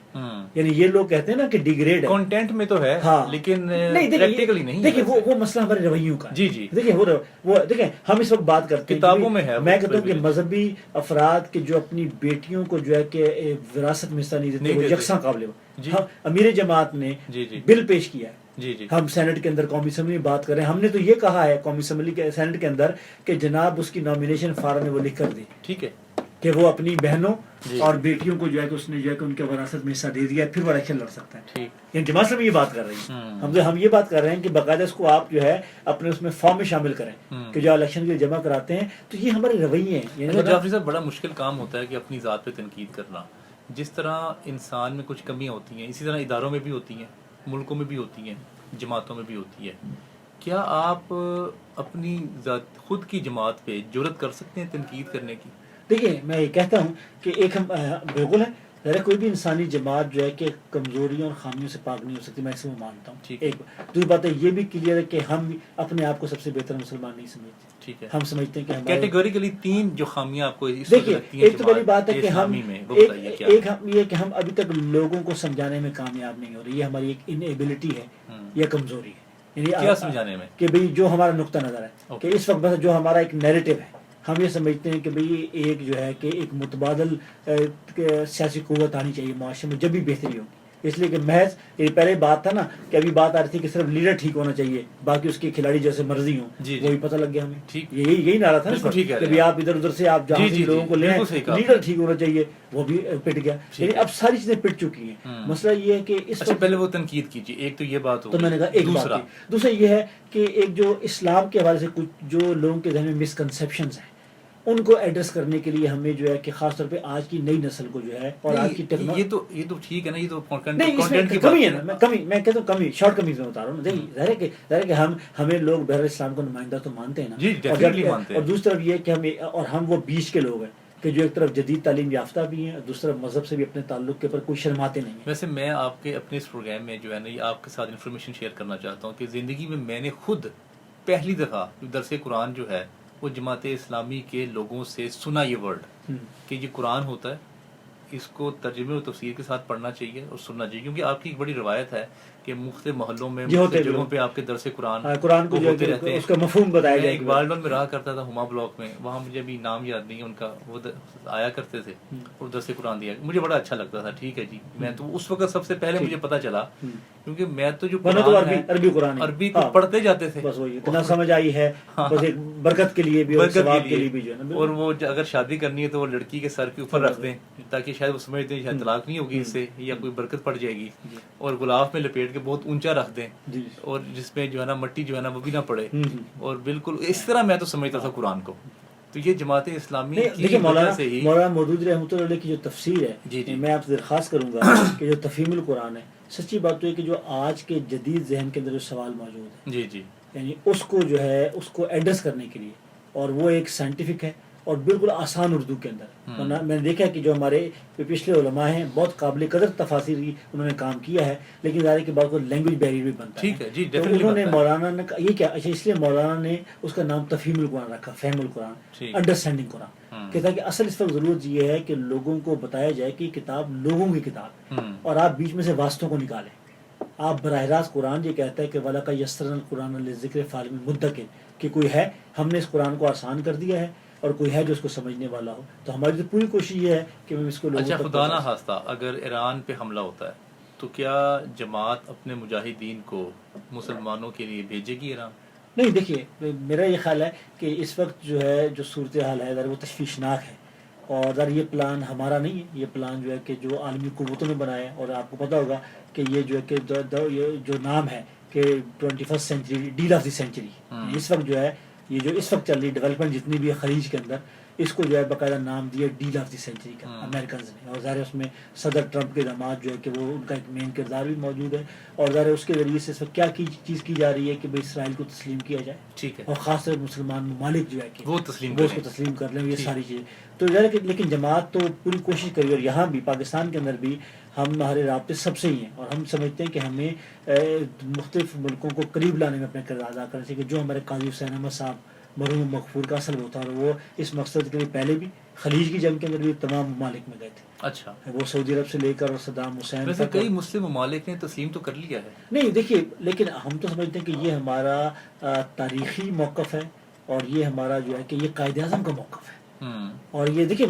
Speaker 2: یعنی یہ لوگ کہتے ہیں نا کہ ڈیگریڈ ہے,
Speaker 3: کانٹینٹ میں تو ہے لیکن پریکٹیکلی نہیں.
Speaker 2: دیکھیں وہ مسئلہ ہمارے رویوں کا ہے. دیکھیں وہ دیکھیں ہم اس وقت بات کرتے ہیں
Speaker 3: کتابوں میں ہے,
Speaker 2: میں کہتا ہوں کہ مذہبی افراد کے جو اپنی بیٹیوں کو جو ہے کہ وراثت میں حصہ نہیں دیتے وہ یکساں قابل ہو. امیر جماعت نے بل پیش کیا ہے, ہم سینٹ کے اندر قومی اسمبلی میں بات کر رہے ہیں, ہم نے تو یہ کہا ہے قومی اسمبلی کے سینٹ کے اندر کہ جناب اس کی نامینیشن فارم میں وہ لکھ کر دی, ٹھیک ہے, کہ وہ اپنی بہنوں اور بیٹیوں کو جو ہے کہ اس نے جو ہے کہ ان کے وراثت میں حصہ دے دیا ہے, پھر وہ الیکشن لڑ سکتا ہے. یعنی جماعت سے بھی یہ بات کر رہی ہیں, ہم یہ بات کر رہے ہیں کہ باقاعدہ اس کو آپ جو ہے اپنے اس میں فارم میں شامل کریں کہ جو الیکشن کے لیے جمع کراتے ہیں. تو یہ ہمارے رویے ہیں.
Speaker 3: جعفری صاحب بڑا مشکل کام ہوتا ہے کہ اپنی ذات پہ تنقید کرنا. جس طرح انسان میں کچھ کمیاں ہوتی ہیں اسی طرح اداروں میں بھی ہوتی ہیں, ملکوں میں بھی ہوتی ہیں, جماعتوں میں بھی ہوتی ہے. کیا آپ اپنی ذات خود کی جماعت پہ جرأت کر سکتے ہیں تنقید کرنے کی؟
Speaker 2: دیکھیے میں یہ کہتا ہوں کہ ایک ہم بالکل ہے, ذرا کوئی بھی انسانی جماعت جو ہے کہ کمزوریوں اور خامیوں سے پاک نہیں ہو سکتی, میں اس میں مانتا ہوں. ایک دوسری بات ہے یہ بھی کلیئر ہے کہ ہم اپنے آپ کو سب سے بہتر مسلمان نہیں سمجھتے. ٹھیک ہے, ہم سمجھتے ہیں کہ
Speaker 3: کیٹیگوریکلی 3 جو خامیاں آپ کو
Speaker 2: دیکھیے, ایک تو پہلی بات ہے کہ ہم ایک یہ کہ ہم ابھی تک لوگوں کو سمجھانے میں کامیاب نہیں ہو رہے, یہ ہماری ایک انیبلٹی ہے یا کمزوری ہے. یعنی
Speaker 3: کیا سمجھانے میں
Speaker 2: کہ بھئی جو ہمارا نقطہ نظر ہے کہ اس وقت بس جو ہمارا ایک نیریٹو ہے, ہم یہ سمجھتے ہیں کہ بھئی ایک جو ہے کہ ایک متبادل سیاسی قوت آنی چاہیے معاشرے میں جب بھی بہتری ہوگی. اس لیے کہ محض یہ پہلے بات تھا نا کہ ابھی بات آ رہی تھی کہ صرف لیڈر ٹھیک ہونا چاہیے, باقی اس کے کھلاڑی جیسے مرضی ہوں, وہ بھی پتہ لگ گیا ہمیں. یہی نعرہ تھا نا کہ آپ ادھر ادھر سے آپ جہاں سے لوگوں کو لیں, لیڈر ٹھیک ہونا چاہیے, وہ بھی پٹ گیا. یعنی اب ساری چیزیں پٹ چکی ہیں. مسئلہ یہ ہے کہ اس
Speaker 3: پہلے وہ تنقید کیجیے, ایک تو یہ بات ہو,
Speaker 2: تو میں نے کہا ایک بات, دوسرا یہ ہے کہ ایک جو اسلام کے حوالے سے کچھ جو لوگوں کے ذہن میں مسکنسیپشنز ہیں ان کو ایڈریس کرنے کے لیے ہمیں جو ہے کہ خاص طور پہ آج کی نئی نسل کو جو ہے اور آج کی
Speaker 3: ٹیکنالوجی یہ تو ٹھیک ہے نا, یہ تو
Speaker 2: کنٹینٹ کی کمی ہے نا, میں کہتا ہوں کمی, شارٹ کمیز میں بتا رہا ہوں. ظاہر ہے کہ ہمیں لوگ بہر اسلام کو نمائندہ تو مانتے ہیں نا, اور دوسری طرف یہ کہ ہم وہ بیچ کے لوگ ہیں کہ جو ایک طرف جدید تعلیم یافتہ بھی ہیں, دوسری طرف مذہب سے بھی اپنے تعلق کے اوپر کوئی شرماتے نہیں ہیں.
Speaker 3: ویسے میں آپ کے اپنے اس پروگرام میں جو ہے نا یہ آپ کے ساتھ انفارمیشن شیئر کرنا چاہتا ہوں کہ زندگی میں نے خود پہلی دفعہ درس قرآن جو ہے وہ جماعت اسلامی کے لوگوں سے سنا یہ ورڈ کہ یہ قرآن ہوتا ہے, اس کو ترجمے و تفسیر کے ساتھ پڑھنا چاہیے اور سننا چاہیے, کیونکہ آپ کی ایک بڑی روایت ہے کہ مختلف محلوں میں مختلف جگہوں پہ آپ کے درس قرآن
Speaker 2: کو ہوتے رہتے ہیں, اس کا مفہوم بتایا جائے.
Speaker 3: ایک بالڈون میں رہا کرتا تھا ہما بلاک میں, وہاں مجھے ابھی نام یاد نہیں ہے ان کا, وہ آیا کرتے تھے اور درس قرآن دیا, مجھے بڑا اچھا لگتا تھا. ٹھیک ہے جی, میں تو اس وقت سب سے پہلے مجھے پتا چلا, کیونکہ میں تو جو
Speaker 2: عربی قرآن
Speaker 3: عربی کو پڑھتے جاتے تھے,
Speaker 2: بس وہی اتنا سمجھ آئی ہے, بس ایک برکت کے لیے بھی اور ثواب کے لیے بھی جو ہے نا.
Speaker 3: اور وہ اگر شادی کرنی ہے تو وہ لڑکی کے سر کے اوپر رکھ دیں تاکہ شاید وہ سمجھتے ہیں شاید طلاق نہیں ہوگی اس سے یا کوئی برکت پڑ جائے گی, اور غلاف میں لپیٹ کے بہت اونچا رکھ دیں, اور جس میں جو ہے نا مٹی جو ہے نا وہ بھی نہ پڑے, اور بالکل اس طرح میں تو سمجھتا تھا قرآن کو. تو یہ جماعت اسلامی
Speaker 2: کی وجہ سے ہی مولانا مودودی رحمۃ اللہ علیہ کی جو تفسیر ہے, میں آپ سے درخواست کروں گا کہ جو تفہیم القرآن ہے, سچی بات تو ہے کہ جو آج کے جدید ذہن کے اندر جو سوال موجود ہے یعنی اس کو جو ہے اس کو ایڈریس کرنے کے لیے, اور وہ ایک سائنٹیفک ہے اور بالکل آسان اردو کے اندر. میں نے دیکھا کہ جو ہمارے پچھلے علماء ہیں بہت قابل قدر تفاسیر کی انہوں نے کام کیا ہے, لیکن ظاہر کے بعد لینگویج بیریئر بھی بنتا ہے. تو انہوں نے مولانا نے یہ کیا, اچھا اس لیے مولانا نے اس کا نام تفہیم القرآن رکھا, فہم القرآن, انڈرسٹینڈنگ قرآن, کہ تاکہ اصل اس وقت ضرورت یہ ہے کہ لوگوں کو بتایا جائے کہ کتاب لوگوں کی کتاب ہے, اور آپ بیچ میں سے واسطوں کو نکالیں. آپ براہ راست قرآن یہ کہتا ہے کہ وَلَقَدْ يَسَّرْنَا الْقُرْآنَ لِلذِّكْرِ فَهَلْ مِن مُدَّكِرٍ, کہ کوئی ہے, ہم نے اس قرآن کو آسان کر دیا ہے اور کوئی ہے جو اس کو سمجھنے والا ہو. تو ہماری تو پوری کوشش یہ ہے کہ ہم اس کو
Speaker 3: اچھا خدا نہ خواستہ اگر ایران پہ حملہ ہوتا ہے تو کیا جماعت اپنے مجاہدین کو مسلمانوں کے لیے بھیجے گی ایران؟
Speaker 2: نہیں دیکھیے میرا یہ خیال ہے کہ اس وقت جو ہے جو صورتحال ہے ذرا وہ تشویشناک ہے، اور ذرا یہ پلان ہمارا نہیں ہے، یہ پلان جو ہے کہ جو عالمی قوتوں نے بنایا ہے، اور آپ کو پتہ ہوگا کہ یہ جو ہے کہ یہ جو نام ہے کہ 21st century deal of the century, اس وقت جو ہے یہ جو اس وقت چل رہی ڈیولپمنٹ جتنی بھی ہے خلیج کے اندر، اس کو جو ہے باقاعدہ نام دیا ڈیل آف دی سینچری کا امریکنز نے، اور ظاہر ہے اس میں صدر ٹرمپ کے داماد جو ہے کہ وہ ان کا ایک مین کردار بھی موجود ہے، اور ظاہر ہے اس کے ذریعے سے اس وقت کیا چیز کی جا رہی ہے کہ اسرائیل کو تسلیم کیا جائے،
Speaker 3: ٹھیک ہے،
Speaker 2: اور خاص طور مسلمان ممالک جو ہے کہ
Speaker 3: وہ تسلیم
Speaker 2: وہ اس کو تسلیم کر لیں، یہ ساری چیزیں تو ظاہر ہے کہ لیکن جماعت تو پوری کوشش کری، اور یہاں بھی پاکستان کے اندر بھی ہمارے رابطے سب سے ہی ہیں، اور ہم سمجھتے ہیں کہ ہمیں مختلف ملکوں کو قریب لانے میں اپنا کردار ادا کرنا چاہیے، کہ جو ہمارے قاضی حسین احمد صاحب مرحوم مغفور کا اصل ہوتا ہے، وہ اس مقصد کے لیے پہلے بھی خلیج کی جنگ کے اندر بھی تمام ممالک میں گئے تھے،
Speaker 3: اچھا،
Speaker 2: وہ سعودی عرب سے لے کر اور صدام حسین
Speaker 3: ویسے
Speaker 2: تک،
Speaker 3: کئی مسلم ممالک نے تسلیم تو کر لیا ہے،
Speaker 2: نہیں دیکھیے لیکن ہم تو سمجھتے ہیں کہ یہ ہمارا تاریخی موقف ہے، اور یہ ہمارا جو ہے کہ یہ قائد اعظم کا موقف ہے، اور یہ دیکھیے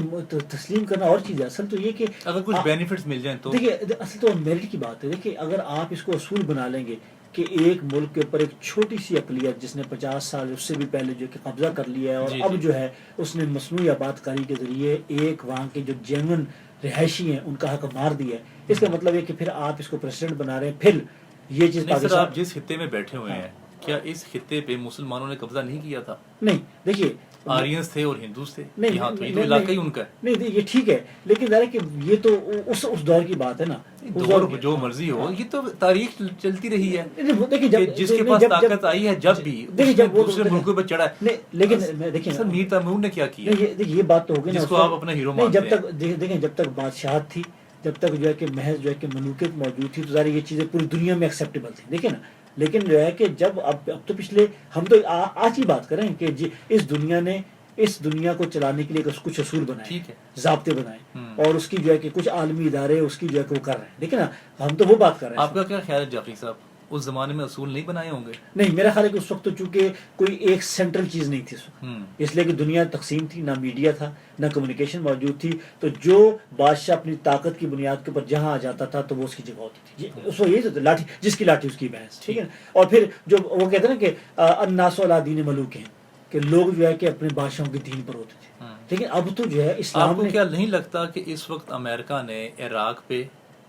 Speaker 2: تسلیم کرنا اور چیز ہے، اصل تو یہ کہ
Speaker 3: اگر کچھ بینیفٹس مل جائیں تو
Speaker 2: دیکھیے اصل تو میرٹ کی بات ہے، دیکھیے اگر آپ اس کو اصول بنا لیں گے کہ ایک ملک کے اوپر ایک چھوٹی سی اقلیت جس نے 50 سال اس سے بھی پہلے جو کہ قبضہ کر لیا ہے، اور اب جو ہے اس نے مصنوعی آباد کاری کے ذریعے ایک وہاں کے جو جینون رہائشی ہیں ان کا حق مار دیا ہے، اس کا مطلب ہے کہ پھر آپ اس کو پریسیڈنٹ بنا رہے ہیں، پھر یہ چیز
Speaker 3: نہیں سر، آپ جس خطے میں بیٹھے ہوئے ہیں کیا اس خطے پہ مسلمانوں نے قبضہ نہیں کیا تھا؟
Speaker 2: نہیں دیکھیے
Speaker 3: آرینز تھے اور ہندوز تھے،
Speaker 2: نہیں
Speaker 3: یہاں تو یہ تو علاقہ ہی ان کا ہے،
Speaker 2: نہیں یہ ٹھیک ہے، لیکن ظاہر ہے کہ یہ تو اس دور کی بات ہے نا،
Speaker 3: دور جو مرضی ہو، یہ تو تاریخ چلتی رہی ہے،
Speaker 2: دیکھیے
Speaker 3: کہ جس کے پاس طاقت آئی ہے جب بھی دوسرے ملکوں پہ چڑھا ہے،
Speaker 2: لیکن دیکھیں
Speaker 3: سر میر تیمور نے کیا کیا،
Speaker 2: دیکھیے یہ بات تو ہوگی نا،
Speaker 3: جس کو آپ اپنا ہیرو مانتے ہیں،
Speaker 2: جب تک دیکھیں جب تک بادشاہت تھی، جب تک جو ہے کہ محض جو ہے کہ ملوکیت موجود تھی، تو ظاہر یہ چیزیں پوری دنیا میں ایکسیپٹیبل تھیں، دیکھیں نا، لیکن جو ہے کہ جب اب تو پچھلے ہم تو آج ہی بات کریں کہ اس دنیا نے اس دنیا کو چلانے کے لیے کچھ اصول بنائے، ضابطے بنائے، اور اس کی جو ہے کہ کچھ عالمی ادارے اس کی جو ہے کہ وہ کر رہے ہیں، دیکھیں نا ہم تو وہ بات کر رہے ہیں۔
Speaker 3: آپ کا کیا خیال ہے جعفری صاحب، اس زمانے میں اصول نہیں بنائے ہوں گے؟
Speaker 2: نہیں میرا خیال ہے کہ اس وقت تو چونکہ کوئی ایک سینٹرل چیز نہیں تھی اس وقت، اس لیے کہ دنیا تقسیم تھی، نہ میڈیا تھا نہ کمیونیکیشن موجود تھی، تو جو بادشاہ اپنی طاقت کی بنیاد کے اوپر جہاں آ جاتا تھا تو وہ اس کی جگہ ہوتی تھی، اس وقت یہی تو لاٹھی جس کی لاٹھی اس کی بھینس، ٹھیک ہے نا، اور پھر جو وہ کہتے ہیں نا کہ الناس علی دین ملوک ہیں، کہ لوگ جو ہے کہ اپنے بادشاہوں کے دین پر ہوتے تھے، لیکن اب تو جو ہے اسلام
Speaker 3: آپ کو کیا نہیں لگتا کہ اس وقت امریکہ نے عراق پہ،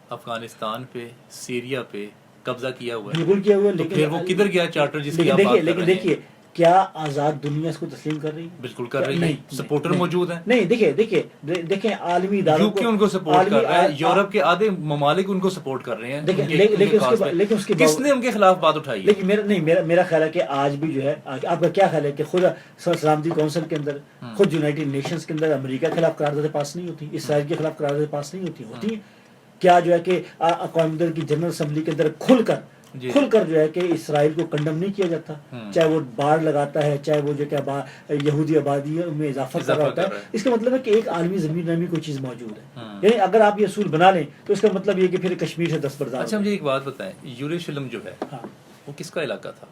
Speaker 3: افغانستان پہ، سیریا پہ قبضہ کیا ہوا ہے؟
Speaker 2: بالکل کیا ہوا،
Speaker 3: تو پھر وہ کدھر گیا چارٹر جس کی آپ بات کر رہے ہیں؟
Speaker 2: لیکن دیکھیے کیا آزاد دنیا اس کو تسلیم کر رہی ہے؟
Speaker 3: بالکل کر رہی ہے، سپورٹر موجود ہیں،
Speaker 2: نہیں دیکھیں عالمی اداروں
Speaker 3: یوکے ان کو سپورٹ کر رہا ہے، یورپ کے آدھے ممالک ان کو سپورٹ کر رہے ہیں،
Speaker 2: لیکن اس کے
Speaker 3: کس نے ان کے خلاف بات اٹھائی ہے؟
Speaker 2: لیکن میرا خیال ہے کہ آج بھی جو ہے، آپ کا کیا خیال ہے کہ خود سلامتی کونسل کے اندر، خود یونائٹڈ نیشنز کے اندر امریکہ کے خلاف قراردادیں پاس نہیں ہوتی، اسرائیل کے خلاف قراردادیں پاس نہیں ہوتی ہیں؟ کیا جو ہے کہ اقوام متحدہ کی جنرل اسمبلی کے اندر کھل کر جو ہے کہ اسرائیل کو کنڈم نہیں کیا جاتا، چاہے وہ باڑ لگاتا ہے، چاہے وہ جو کہ یہودی آبادی میں اضافہ کر رہا ہوتا ہے، اس کا مطلب ہے کہ ایک عالمی زمین نامی کوئی چیز موجود ہے، یعنی اگر آپ یہ اصول بنا لیں تو اس کا مطلب یہ کہ پھر کشمیر سے دستبردار۔
Speaker 3: اچھا مجھے ایک بات بتائیں، یروشلم جو ہے وہ کس کا علاقہ تھا؟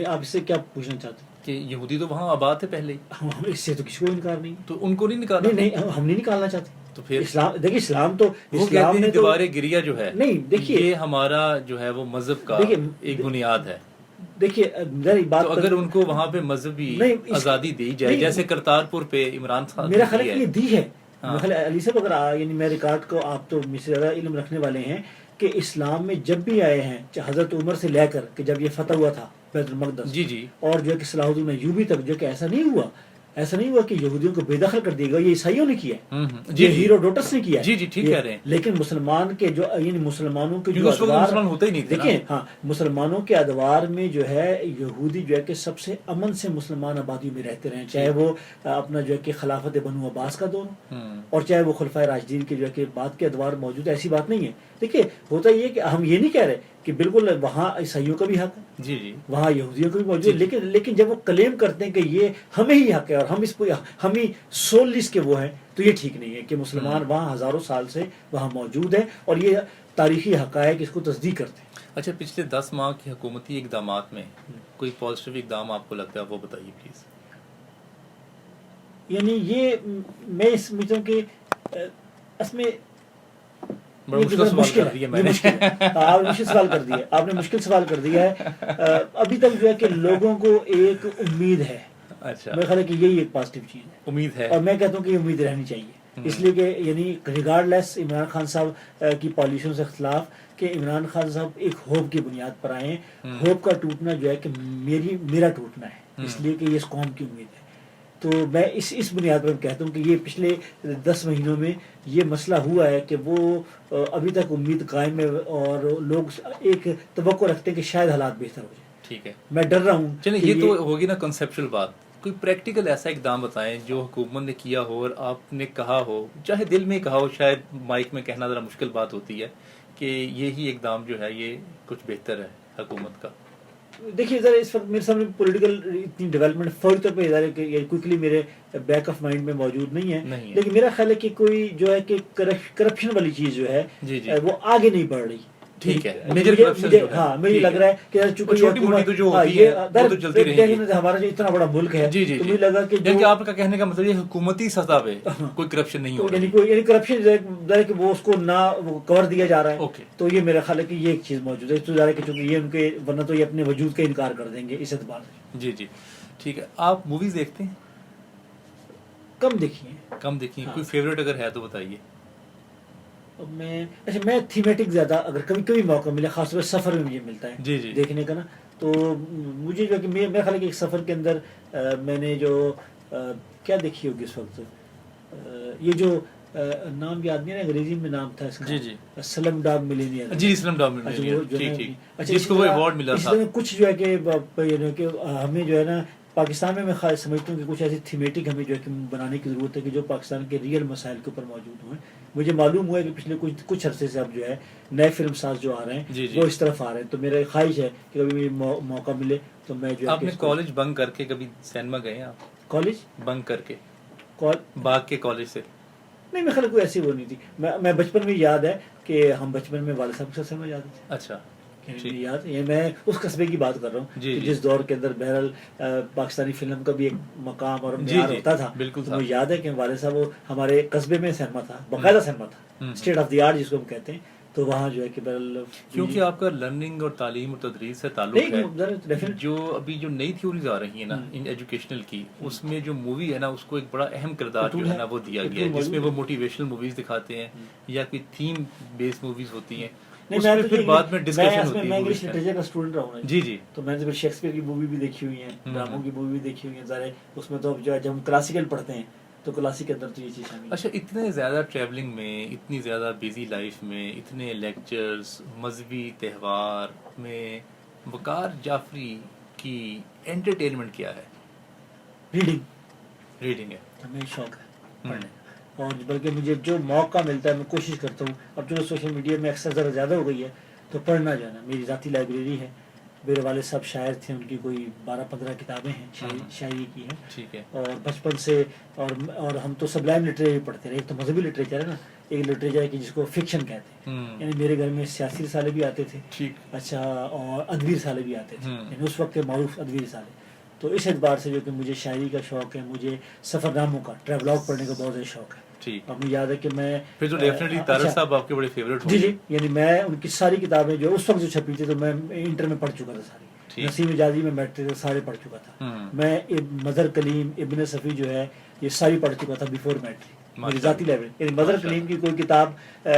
Speaker 2: آپ اس سے کیا پوچھنا چاہتے ہیں؟
Speaker 3: کہ یہودی تو وہاں آباد تھے پہلے ہی،
Speaker 2: اس سے تو کسی کو انکار نہیں،
Speaker 3: تو ان کو نہیں نکالنا؟
Speaker 2: نہیں ہم نہیں نکالنا چاہتے،
Speaker 3: تو پھر
Speaker 2: اسلام دیکھیے اسلام تو
Speaker 3: وہ کہتے ہیں دیوار گریا جو ہے،
Speaker 2: نہیں دیکھیے
Speaker 3: یہ ہمارا جو ہے وہ مذہب کا ایک بنیاد ہے،
Speaker 2: دیکھیے
Speaker 3: تو اگر ان کو وہاں پہ مذہبی آزادی دی جائے جیسے کرتارپور پہ عمران خان،
Speaker 2: میرا خیال ہے کہ یہ دی ہے، علی صاحب اگر یعنی میں ریکارڈ کو، آپ تو مجھ سے زیادہ علم رکھنے والے ہیں کہ اسلام میں جب بھی آئے ہیں حضرت عمر سے لے کر کہ جب یہ فتح ہوا تھا بیت المقدس،
Speaker 3: جی
Speaker 2: اور جو ہے کہ صلاح الدین ایوبی تک، جو کہ ایسا نہیں ہوا کہ یہودیوں کو بے دخل کر دیا گیا، یہ عیسائیوں نے کیا ہے، یہ ہیروڈوٹس نے کیا ہے،
Speaker 3: جی ٹھیک کہہ رہے ہیں،
Speaker 2: لیکن مسلمان کے جو یعنی مسلمانوں کے جو
Speaker 3: مسلمان ہوتے ہی نہیں تھے،
Speaker 2: دیکھیں مسلمانوں کے ادوار میں جو ہے یہودی جو ہے کہ سب سے امن سے مسلمان آبادی میں رہتے رہے، چاہے وہ اپنا جو ہے کہ خلافت بنو عباس کا دور اور چاہے وہ خلفائے راشدین کے جو ہے کہ بعد کے ادوار موجود ہے، ایسی بات نہیں ہے۔ دیکھیے ہوتا یہ کہ ہم یہ نہیں کہہ رہے کہ بالکل وہاں عیسائیوں کا بھی حق ہے، وہاں یہودیوں کا بھی موجود ہے، لیکن جب وہ کلیم کرتے ہیں کہ یہ ہمیں ہی حق ہے اور ہم ہی سولس کے وہ ہیں، تو یہ ٹھیک نہیں ہے کہ مسلمان وہاں ہزاروں سال سے وہاں موجود ہیں اور یہ تاریخی حقائق اس کو تصدیق کرتے ہیں۔
Speaker 3: اچھا پچھلے 10 ماہ کی حکومتی اقدامات میں کوئی پازیٹیو اقدام آپ کو لگتا ہے وہ بتائیے پلیز۔
Speaker 2: یعنی یہ میں سمجھتا ہوں کہ اس میں
Speaker 3: بڑا مشکل سوال کر دیا میں نے.
Speaker 2: آپ نے مشکل سوال کر دیا, آپ نے مشکل سوال کر دیا ہے. ابھی تک جو ہے کہ لوگوں کو ایک امید ہے,
Speaker 3: اچھا
Speaker 2: میرا خیال ہے کہ یہی ایک پازیٹیو چیز ہے,
Speaker 3: امید ہے,
Speaker 2: اور میں کہتا ہوں کہ یہ امید رہنی چاہیے, اس لیے کہ یعنی ریگارڈ لیس عمران خان صاحب کی پالیسیوں سے اختلاف, کہ عمران خان صاحب ایک ہوپ کی بنیاد پر آئے ہیں. ہوپ کا ٹوٹنا جو ہے کہ میرا ٹوٹنا ہے, اس لیے کہ یہ اس قوم کی امید ہے. تو میں اس بنیاد پر کہتا ہوں کہ یہ پچھلے 10 مہینوں میں یہ مسئلہ ہوا ہے کہ وہ ابھی تک امید قائم ہے, اور لوگ ایک توقع رکھتے ہیں کہ شاید حالات بہتر ہو جائیں.
Speaker 3: ٹھیک ہے,
Speaker 2: میں ڈر رہا ہوں.
Speaker 3: چلیں یہ تو ہوگی نا کنسیپچل بات. کوئی پریکٹیکل ایسا اقدام بتائیں جو حکومت نے کیا ہو اور آپ نے کہا ہو, چاہے دل میں کہا ہو, شاید مائک میں کہنا ذرا مشکل بات ہوتی ہے, کہ یہی اقدام جو ہے یہ کچھ بہتر ہے حکومت کا.
Speaker 2: دیکھیے ذرا اس وقت میرے سامنے پولیٹیکل اتنی ڈیولپمنٹ فوری طور پہ ادارے کہ کوئکلی میرے بیک آف مائنڈ میں موجود نہیں ہے, لیکن میرا خیال ہے کہ کوئی جو ہے کہ کرپشن والی چیز جو ہے وہ آگے نہیں بڑھ رہی.
Speaker 3: ٹھیک ہے,
Speaker 2: ہاں مجھے لگ رہا ہے کہ ہمارا جو اتنا بڑا ملک ہے, تو مجھے لگا کہ
Speaker 3: آپ کا کہنے کا مطلب یہ حکومتی سطح پہ کوئی کرپشن نہیں ہو,
Speaker 2: یعنی کرپشن کہ وہ اس کو نہ کور دیا جا رہا ہے, تو یہ میرا خیال ہے کہ یہ ایک چیز موجود ہے. تو ظاہر ہے کہ چونکہ یہ ان کے, ورنہ تو یہ اپنے وجود کا انکار کر دیں گے اس اعتبار سے.
Speaker 3: جی جی ٹھیک ہے. آپ موویز دیکھتے ہیں؟
Speaker 2: کم دیکھی ہیں.
Speaker 3: کم دیکھی ہیں. کوئی فیوریٹ اگر ہے تو بتائیے.
Speaker 2: میں تھیمیٹک زیادہ اگر کبھی کبھی موقع ملے, خاص طور پہ سفر میں مجھے ملتا ہے دیکھنے کا نا, تو مجھے جو کہ میرا خیال ہے کہ ایک سفر کے اندر میں نے جو کیا دیکھی ہوگی اس وقت, یہ جو نام یاد نہیں ہے, انگریزی میں نام تھا اس کا, سلم ڈاگ ملینئر.
Speaker 3: جی سلم ڈاگ ملینئر, جس کو وہ ایوارڈ ملا تھا.
Speaker 2: کچھ جو ہے کہ ہمیں جو ہے نا پاکستان میں خاص سمجھتا ہوں کہ کچھ ایسی تھیمیٹک ہمیں جو ہے کہ بنانے کی ضرورت ہے کہ جو پاکستان کے ریئل مسائل کے اوپر موجود ہوں. مجھے معلوم ہوا ہے کہ پچھلے کچھ عرصے سے اب جو ہے نئے فلم ساز جو آ رہے ہیں وہ اس طرف آ رہے ہیں, تو میرا خواہش ہے کہ کبھی موقع ملے تو میں جو.
Speaker 3: آپ نے کالج بنک کر کے کبھی سینما گئے ہیں آپ؟
Speaker 2: کالج
Speaker 3: بنک کر کے باغ کے کالج سے؟
Speaker 2: نہیں, میرے خیال کوئی ایسی وہ نہیں تھی. میں بچپن میں یاد ہے کہ ہم بچپن میں والد صاحب کے ساتھ سینما جاتے تھے.
Speaker 3: اچھا
Speaker 2: یاد یہ میں اس قصبے کی بات کر رہا ہوں کہ جس دور کے اندر بہرحال پاکستانی فلم کا بھی ایک مقام اور معیار ہوتا تھا. مجھے یاد ہے کہ والد صاحب ہمارے قصبے میں سینما تھا, باقاعدہ سینما تھا, اسٹیٹ آف دی آرٹ جس کو ہم کہتے ہیں. تو وہاں جو ہے کہ
Speaker 3: کیونکہ آپ کا لرننگ اور تعلیم اور تدریس سے تعلق ہے, جو ابھی جو نئی تھیوریز آ رہی ہیں نا ایجوکیشنل کی, اس میں جو مووی ہے نا اس کو ایک بڑا اہم کردار جو ہے نا وہ دیا گیا ہے, جس میں وہ موٹیویشنل موویز دکھاتے ہیں یا کوئی تھیم بیس موویز ہوتی ہیں.
Speaker 2: میں انگلش لٹریچر کا اسٹوڈنٹ رہا ہوں.
Speaker 3: جی جی,
Speaker 2: تو میں نے شیکسپیئر کی مووی بھی دیکھی ہوئی ہیں, ڈراموں کی مووی بھی دیکھی ہوئی ہیں. ظاہر ہے اس میں تو جب ہم کلاسیکل پڑھتے ہیں تو کلاسک کے اندر تو یہ چیز شامل.
Speaker 3: اچھا, اتنے زیادہ ٹریولنگ میں, اتنی زیادہ بیزی لائف میں, اتنے لیکچرز, مذہبی تہوار میں وقار جعفری کی انٹرٹینمنٹ کیا ہے؟ ریڈنگ ہے.
Speaker 2: ہمیں شوق ہے پڑھنے, اور بلکہ مجھے جو موقع ملتا ہے میں کوشش کرتا ہوں. اب جو سوشل میڈیا میں اکثر ذرا زیادہ ہو گئی ہے تو پڑھنا جو ہے نا, میری ذاتی لائبریری ہے. میرے والد صاحب شاعر تھے, ان کی کوئی 12-15 کتابیں ہیں شاعری کی ہیں.
Speaker 3: ٹھیک ہے.
Speaker 2: اور بچپن سے اور ہم تو سبلائم لٹریچر پڑھتے رہے. ایک تو مذہبی لٹریچر ہے نا, ایک لٹریچر ہے کہ جس کو فکشن کہتے ہیں, یعنی میرے گھر میں سیاسی رسالے بھی آتے تھے. اچھا, اور ادبی رسالے بھی آتے تھے, یعنی اس وقت کے معروف ادبی رسالے. تو اس اعتبار سے جو کہ مجھے شاعری کا شوق ہے, مجھے سفر ناموں کا, ٹریولاگ پڑھنے کا بہت زیادہ شوق ہے. اور مجھے یاد ہے کہ میں
Speaker 3: پھر تو ڈیفینیٹلی طارق صاحب آپ کے بڑے فیوریٹ ہوں.
Speaker 2: جی, یعنی میں ان کی ساری کتابیں جو اس وقت جو چھپی تھی تو میں انٹر میں پڑھ چکا تھا ساری. نسیم اجازی میں میٹرک سارے پڑھ چکا تھا. میں مظہر کلیم, ابن صفی جو ہے یہ ساری پڑھ چکا تھا بیفور میٹرک. میری ذاتی لائبریری, یعنی مظہر کلیم کی کوئی کتاب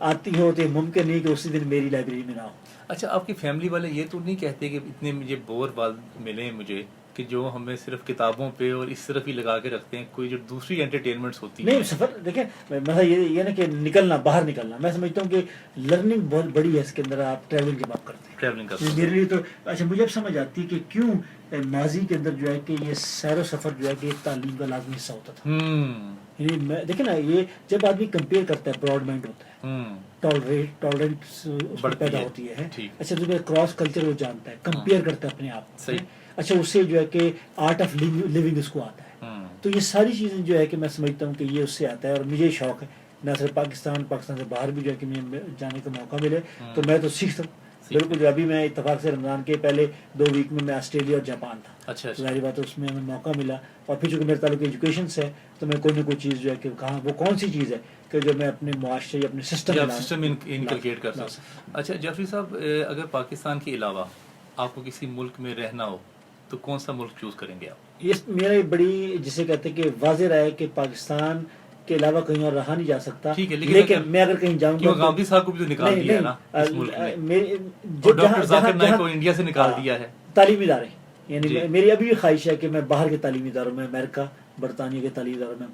Speaker 2: آتی ہو تو ممکن نہیں کہ اسی دن میری لائبریری میں نہ ہو.
Speaker 3: اچھا, آپ کی فیملی والے یہ تو نہیں کہتے کہ اتنے مجھے بور والد ملے ہیں مجھے کہ جو ہمیں صرف کتابوں پہ اور اس طرف ہی لگا کے رکھتے ہیں, کوئی جو دوسری انٹرٹینمنٹس ہوتی ہیں؟
Speaker 2: نہیں, سفر دیکھیں مثلا یہ نا کہ نکلنا, باہر نکلنا, میں سمجھتا ہوں کہ لرننگ بہت بڑی ہے اس کے اندر. آپ ٹریولنگ کی بات کرتے ہیں,
Speaker 3: ٹریولنگ کرتے
Speaker 2: ہیں, میرے لیے تو اچھا مجھے اب سمجھ آتی ہے کہ کیوں ماضی کے اندر جو ہے کہ یہ سیر و سفر جو ہے کہ ایک تعلیم کا لازمی حصہ ہوتا تھا. یعنی دیکھیں نا, یہ جب آدمی کمپیئر کرتا ہے براڈ مائنڈ ہوتا ہے, ٹالرنس پیدا ہوتی ہے. اچھا, جو کراس کلچر وہ جانتا ہے, کمپیئر کرتا ہے اپنے آپ کو. اچھا, اس سے جو ہے کہ آرٹ آف لیونگ اس کو آتا ہے. تو یہ ساری چیزیں جو ہے کہ میں سمجھتا ہوں کہ یہ اس سے آتا ہے. اور مجھے شوق ہے نہ صرف پاکستان سے باہر بھی جو ہے کہ مجھے جانے کا موقع ملے تو میں تو سیکھتا ہوں. بالکل, ابھی میں اتفاق سے رمضان کے پہلے 2 ویک میں آسٹریلیا اور جاپان تھا.
Speaker 3: اچھا,
Speaker 2: ظاہری بات ہے اس میں ہمیں موقع ملا. اور پھر چونکہ میرے تعلق ایجوکیشن سے ہے تو میں کوئی نہ کوئی چیز جو ہے کہ کہاں وہ کون سی چیز ہے کہ جو میں اپنے معاشرے یا اپنے
Speaker 3: سسٹم انکلکیٹ کر سکوں. اچھا جعفری صاحب، اگر پاکستان کے علاوہ آپ کو کسی ملک میں رہنا ہو تو کون سا ملک چوز کریں گے آپ؟
Speaker 2: یہ میرا بڑی جسے کہتے ہیں کہ واضح رہا ہے کہ پاکستان کے علاوہ کہیں اور رہا نہیں جا سکتا. لیکن میں اگر کہیں جاؤں گا،
Speaker 3: غامدی صاحب کو بھی تو نکال دیا ہے نا اس ملک میں، اور ڈاکٹر ذاکر نائک کو انڈیا سے نکال دیا ہے.
Speaker 2: تعلیمی ادارے، یعنی میری ابھی بھی خواہش ہے کہ میں باہر کے تعلیمی اداروں میں، امریکہ برطانیہ کے تعلیمی اداروں میں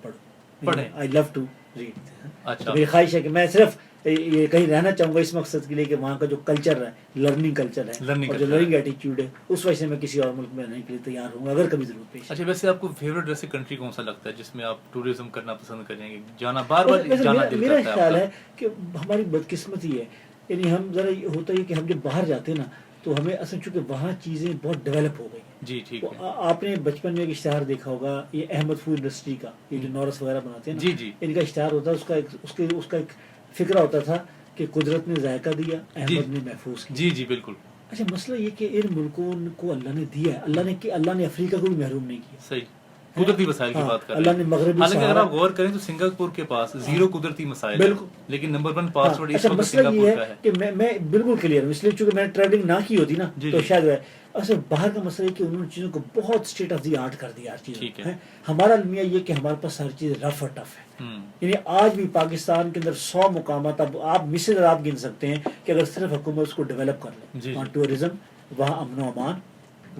Speaker 2: پڑھیں. آئی لو ٹو ریڈ.
Speaker 3: اچھا،
Speaker 2: میری خواہش ہے کہ میں صرف یہ کہیں رہنا چاہوں گا اس مقصد کے لیے کہ وہاں کا جو کلچر ہے، لرننگ کلچر ہے، اور جو لرننگ ایٹیچیوڈ ہے، اس وجہ سے میں کسی اور ملک میں رہنے کے لیے تیار ہوں اگر کبھی ضرورت پیش.
Speaker 3: اچھا، ویسے آپ کو فیوریٹ ایسی کنٹری کون سا لگتا ہے جس میں آپ ٹورزم کرنا پسند کریں گے، جانا بار بار جانا دل کرتا ہے؟
Speaker 2: میرا خیال ہے کہ ہماری بدقسمتی ہے، یعنی ہم ذرا ہوتا ہے کہ ہم جب باہر جاتے ہیں نا تو ہمیں اصل چونکہ وہاں چیزیں بہت ڈیولپ ہو گئی.
Speaker 3: جی ٹھیک ہے.
Speaker 2: آپ نے بچپن میں ایک اشتہار دیکھا ہوگا، یہ احمد فوڈ انڈسٹری کا، یہ جو نورس وغیرہ بناتے ہیں نا، ان کا اشتہار ہوتا ہے، اس کا ایک فکرہ ہوتا تھا کہ قدرت نے ذائقہ دیا، احمد نے محفوظ کیا.
Speaker 3: جی جی بالکل.
Speaker 2: اچھا، مسئلہ یہ کہ ان ملکوں کو اللہ نے دیا ہے، اللہ نے افریقہ کو بھی محروم نہیں کیا.
Speaker 3: صحیح، قدرتی وسائل کی بات کر رہے ہیں.
Speaker 2: اللہ نے مغربی،
Speaker 3: حالانکہ اگر آپ غور کریں تو سنگاپور کے پاس زیرو قدرتی مسائل ہے، لیکن نمبر 1 پاسورڈ اس وقت سنگاپور کا ہے.
Speaker 2: کہ میں بالکل کلیئر ہوں، اس لیے چونکہ میں نے ٹریولنگ نہ کی ہوتی نا تو شاید ہے. اصل باہر کا مسئلہ ہے کہ انہوں نے چیزوں کو بہت اسٹیٹ آف دی آرٹ کر دیا ہر چیز. ہمارا المیہ یہ کہ ہمارے پاس ہر چیز رف اور ٹف ہے. یعنی آج بھی پاکستان کے اندر 100 مقامات اب آپ مثل آپ گن سکتے ہیں کہ اگر صرف حکومت اس کو ڈیولپ کر لے، وہاں ٹورزم، وہاں امن و امان،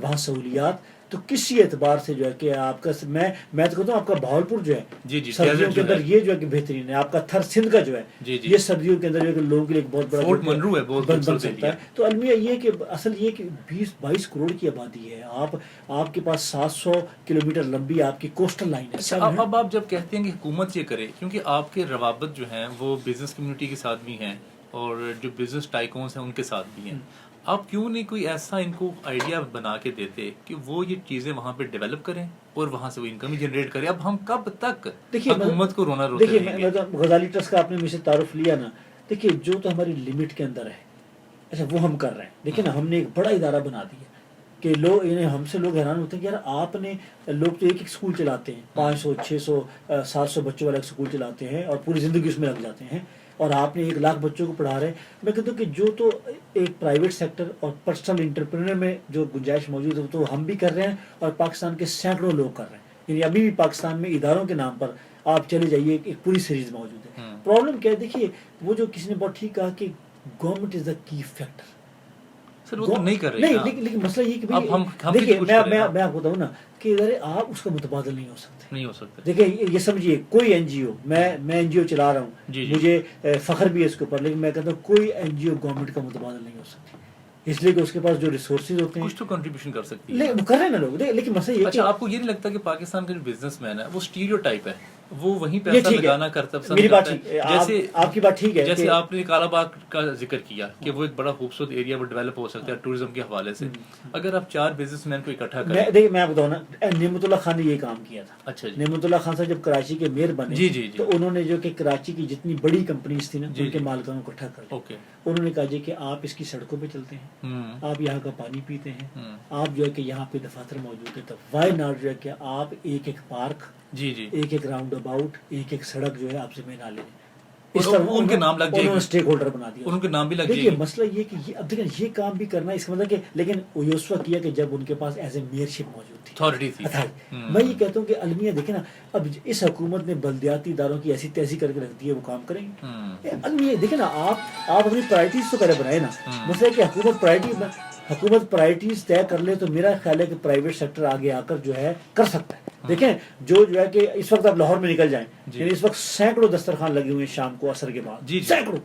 Speaker 2: وہاں سہولیات، تو کسی اعتبار سے جو ہے کہ آپ کا میں تو کہتا ہوں آپ کا بھاولپور جو ہے سردیوں کے اندر یہ جو ہے کہ بہترین ہے. آپ کا تھر سندھ کا جو ہے یہ سردیوں کے اندر جو ہے کہ لوگوں کے لیے ایک بہت بڑا
Speaker 3: فورٹ منرو ہے، بن
Speaker 2: سکتا ہے. تو المیہ یہ کہ اصل یہ کہ 20-22 کروڑ کی آبادی ہے، آپ کے پاس 700 کلومیٹر لمبی آپ کی کوسٹل لائن ہے.
Speaker 3: اب آپ جب کہتے ہیں کہ حکومت یہ کرے، کیونکہ آپ کے روابط جو ہیں وہ بزنس کمیونٹی کے ساتھ بھی ہیں اور جو بزنس ٹائکونس ہیں ان کے ساتھ بھی ہیں، آپ کیوں نہیں کوئی ایسا ان کو آئیڈیا بنا کے دیتے کہ وہ یہ چیزیں وہاں پہ ڈیولپ کریں اور وہاں سے وہ انکم ہی جنریٹ کریں؟ اب ہم کب تک حکومت کو رونا روتے رہیں گے؟
Speaker 2: دیکھیے، غزالی ٹرسٹ کا آپ نے مجھ سے تعارف لیا نا، دیکھیے جو تو ہماری لمٹ کے اندر ہے، اچھا وہ ہم کر رہے ہیں. دیکھیں نا، ہم نے ایک بڑا ادارہ بنا دیا کہ لوگ ہم سے لوگ حیران ہوتے ہیں کہ یار آپ نے، لوگ تو ایک اسکول چلاتے ہیں، 500 600 700 بچوں والا ایک اسکول چلاتے ہیں اور پوری زندگی اس میں لگ جاتے ہیں، اور آپ نے 1 لاکھ بچوں کو پڑھا رہے ہیں. میں کہتا ہوں کہ جو تو ایک پرائیویٹ سیکٹر اور پرسنل انٹرپرینر میں جو گنجائش موجود ہے تو ہم بھی کر رہے ہیں اور پاکستان کے سینکڑوں لوگ کر رہے ہیں. یعنی ابھی بھی پاکستان میں اداروں کے نام پر آپ چلے جائیے، ایک پوری سیریز موجود ہے. پرابلم کیا ہے؟ دیکھیے وہ جو کسی نے بہت ٹھیک کہا کہ گورنمنٹ از دا کی فیکٹر.
Speaker 3: سر وہ تو نہیں کر رہے
Speaker 2: ہیں، لیکن مسئلہ یہ کہ دیکھیے میں آپ کو بتاؤں نا کہ ادارے آپ اس کا متبادل نہیں ہو سکتے. دیکھیں یہ سمجھیے، کوئی این جی او، میں این جی او چلا رہا ہوں، مجھے فخر بھی ہے اس کے اوپر، لیکن میں کہتا ہوں کوئی این جی او گورنمنٹ کا متبادل نہیں ہو سکتی، اس لیے کہ اس کے پاس جو ریسورسز ہوتے ہیں
Speaker 3: کچھ تو کنٹریبیوشن کر سکتی ہے،
Speaker 2: وہ کر رہے ہیں نا لوگ. لیکن مسئلہ یہ،
Speaker 3: اچھا آپ کو یہ نہیں لگتا کہ پاکستان کا جو بزنس مین ہے وہ اسٹیریو ٹائپ ہے، وہ وہیں پیسہ لگانا کرتا پسند کرتا ہے؟ جیسے
Speaker 2: آپ کی بات ٹھیک ہے،
Speaker 3: جیسے آپ نے کالا باغ کا ذکر کیا کہ وہ ایک بڑا خوبصورت ایریا وہ ڈیولپ ہو سکتا ہے ٹورزم کے حوالے سے. اگر آپ 4 بزنس مین کو اکٹھا کریں،
Speaker 2: دیکھیں میں آپ بتاؤں نا، نعمت اللہ خان نے یہ کام کیا تھا.
Speaker 3: اچھا جی،
Speaker 2: نعمت اللہ خان صاحب جب کراچی کے میئر بنے تو انہوں نے جو کہ کراچی کی جتنی بڑی کمپنیز تھی نا ان کے مالکانوں کو اکٹھا کر لیا. انہوں نے کہا جی کہ آپ اس کی سڑکوں پہ چلتے ہیں، آپ یہاں کا پانی پیتے ہیں، آپ جو ہے کہ یہاں پہ دفاتر موجود ہے، تو وائی ناٹ جو ہے کہ آپ ایک پارک، ایک راؤنڈ اباؤٹ، ایک سڑک جو ہے آپ سے میں نہ لیں. اس طرح
Speaker 3: ان کے نام لگ جائے،
Speaker 2: انہوں نے اسٹیک ہولڈر بنا دیا،
Speaker 3: ان کے نام بھی لگ جائے.
Speaker 2: دیکھیے مسئلہ یہ کہ اب دیکھیں یہ کام بھی کرنا اس کا مطلب کہ، لیکن وہ اس وقت کیا کہ جب ان کے پاس ایز اے میئرشپ موجود تھی،
Speaker 3: اتھارٹی تھی.
Speaker 2: میں یہ کہتا ہوں کہ المیہ دیکھیں نا، اب اس حکومت نے بلدیاتی اداروں کی ایسی تیزی کر کے رکھ دی ہے، وہ کام کریں گے. المیہ دیکھیں نا، آپ اپنی پرائرٹیز تو کرے بنائے نا. مسئلہ کہ حکومت پرائرٹیز طے کر لے تو میرا خیال ہے کہ پرائیویٹ سیکٹر آگے آ کر جو ہے کر سکتا ہے. دیکھیں جو ہے کہ اس وقت آپ لاہور میں نکل جائیں، یعنی اس وقت سینکڑوں دسترخوان لگے ہوئے ہیں شام کو عصر کے بعد، سینکڑوں،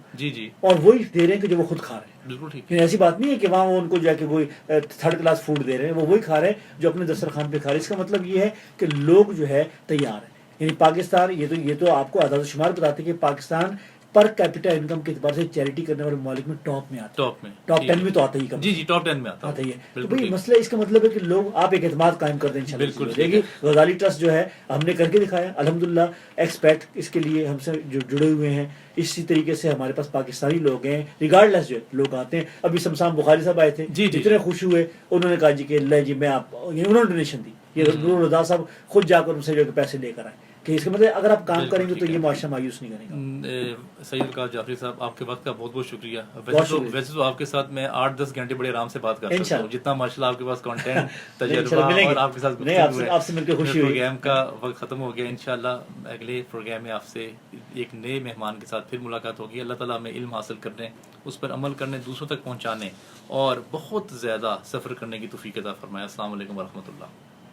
Speaker 2: اور وہی دے رہے ہیں کہ جو وہ خود کھا رہے ہیں.
Speaker 3: بالکل ٹھیک.
Speaker 2: ایسی بات نہیں ہے کہ وہاں وہ ان کو جو ہے کہ وہی 3rd کلاس فوڈ دے رہے ہیں، وہ وہی کھا رہے ہیں جو اپنے دسترخوان پہ کھا رہے ہیں. اس کا مطلب یہ ہے کہ لوگ جو ہے تیار ہیں. یعنی پاکستان، یہ تو آپ کو اعداد و شمار بتاتے ہیں کہ پاکستان پر کیپٹل انکم کے اعتبار سے چیریٹی کرنے والے ممالک میں ٹاپ میں آتا ہے، ٹاپ 10 میں تو آتا ہی کم.
Speaker 3: جی ٹاپ 10 میں آتا
Speaker 2: ہی ہے. تو بھائی مسئلہ اس کا مطلب ہے کہ لوگ، آپ ایک اعتماد قائم کر دیں انشاءاللہ. بالکل. غزالی ٹرسٹ جو ہے ہم نے کر کے دکھایا الحمدللہ. ایکسپیٹ اس کے لیے ہم سے جو جڑے ہوئے ہیں، اسی طریقے سے ہمارے پاس پاکستانی لوگ ہیں، ریگارڈ لیس جو لوگ آتے ہیں. ابھی سمسام بخاری صاحب آئے تھے، جتنے خوش ہوئے، انہوں نے کہا جی کہ اللہ جی میں آپ، انہوں نے ڈونیشن دی. یہ نور الہدا صاحب خود جا کر ان سے جو پیسے لے کر آئے. کہ اس کا مطلب اگر آپ کام کریں گے تو یہ معاشرہ مایوس نہیں کرے گا.
Speaker 3: سید القادر جعفری صاحب آپ کے وقت کا بہت بہت شکریہ. ویسے تو آپ کے ساتھ میں 8-10 گھنٹے بڑے آرام سے بات کر سکتا ہوں, جتنا ماشاء اللہ آپ کے پاس کانٹینٹ تجربہ اور آپ کے ساتھ
Speaker 2: آپ سے مل کے خوشی ہوئی.
Speaker 3: پروگرام کا وقت ختم ہو گیا. انشاءاللہ اگلے پروگرام میں آپ سے ایک نئے مہمان کے ساتھ پھر ملاقات ہوگی. اللہ تعالیٰ ہمیں علم حاصل کرنے, اس پر عمل کرنے, دوسروں تک پہنچانے اور بہت زیادہ سفر کرنے کی توفیق عطا فرمائے. السلام علیکم ورحمۃ اللہ.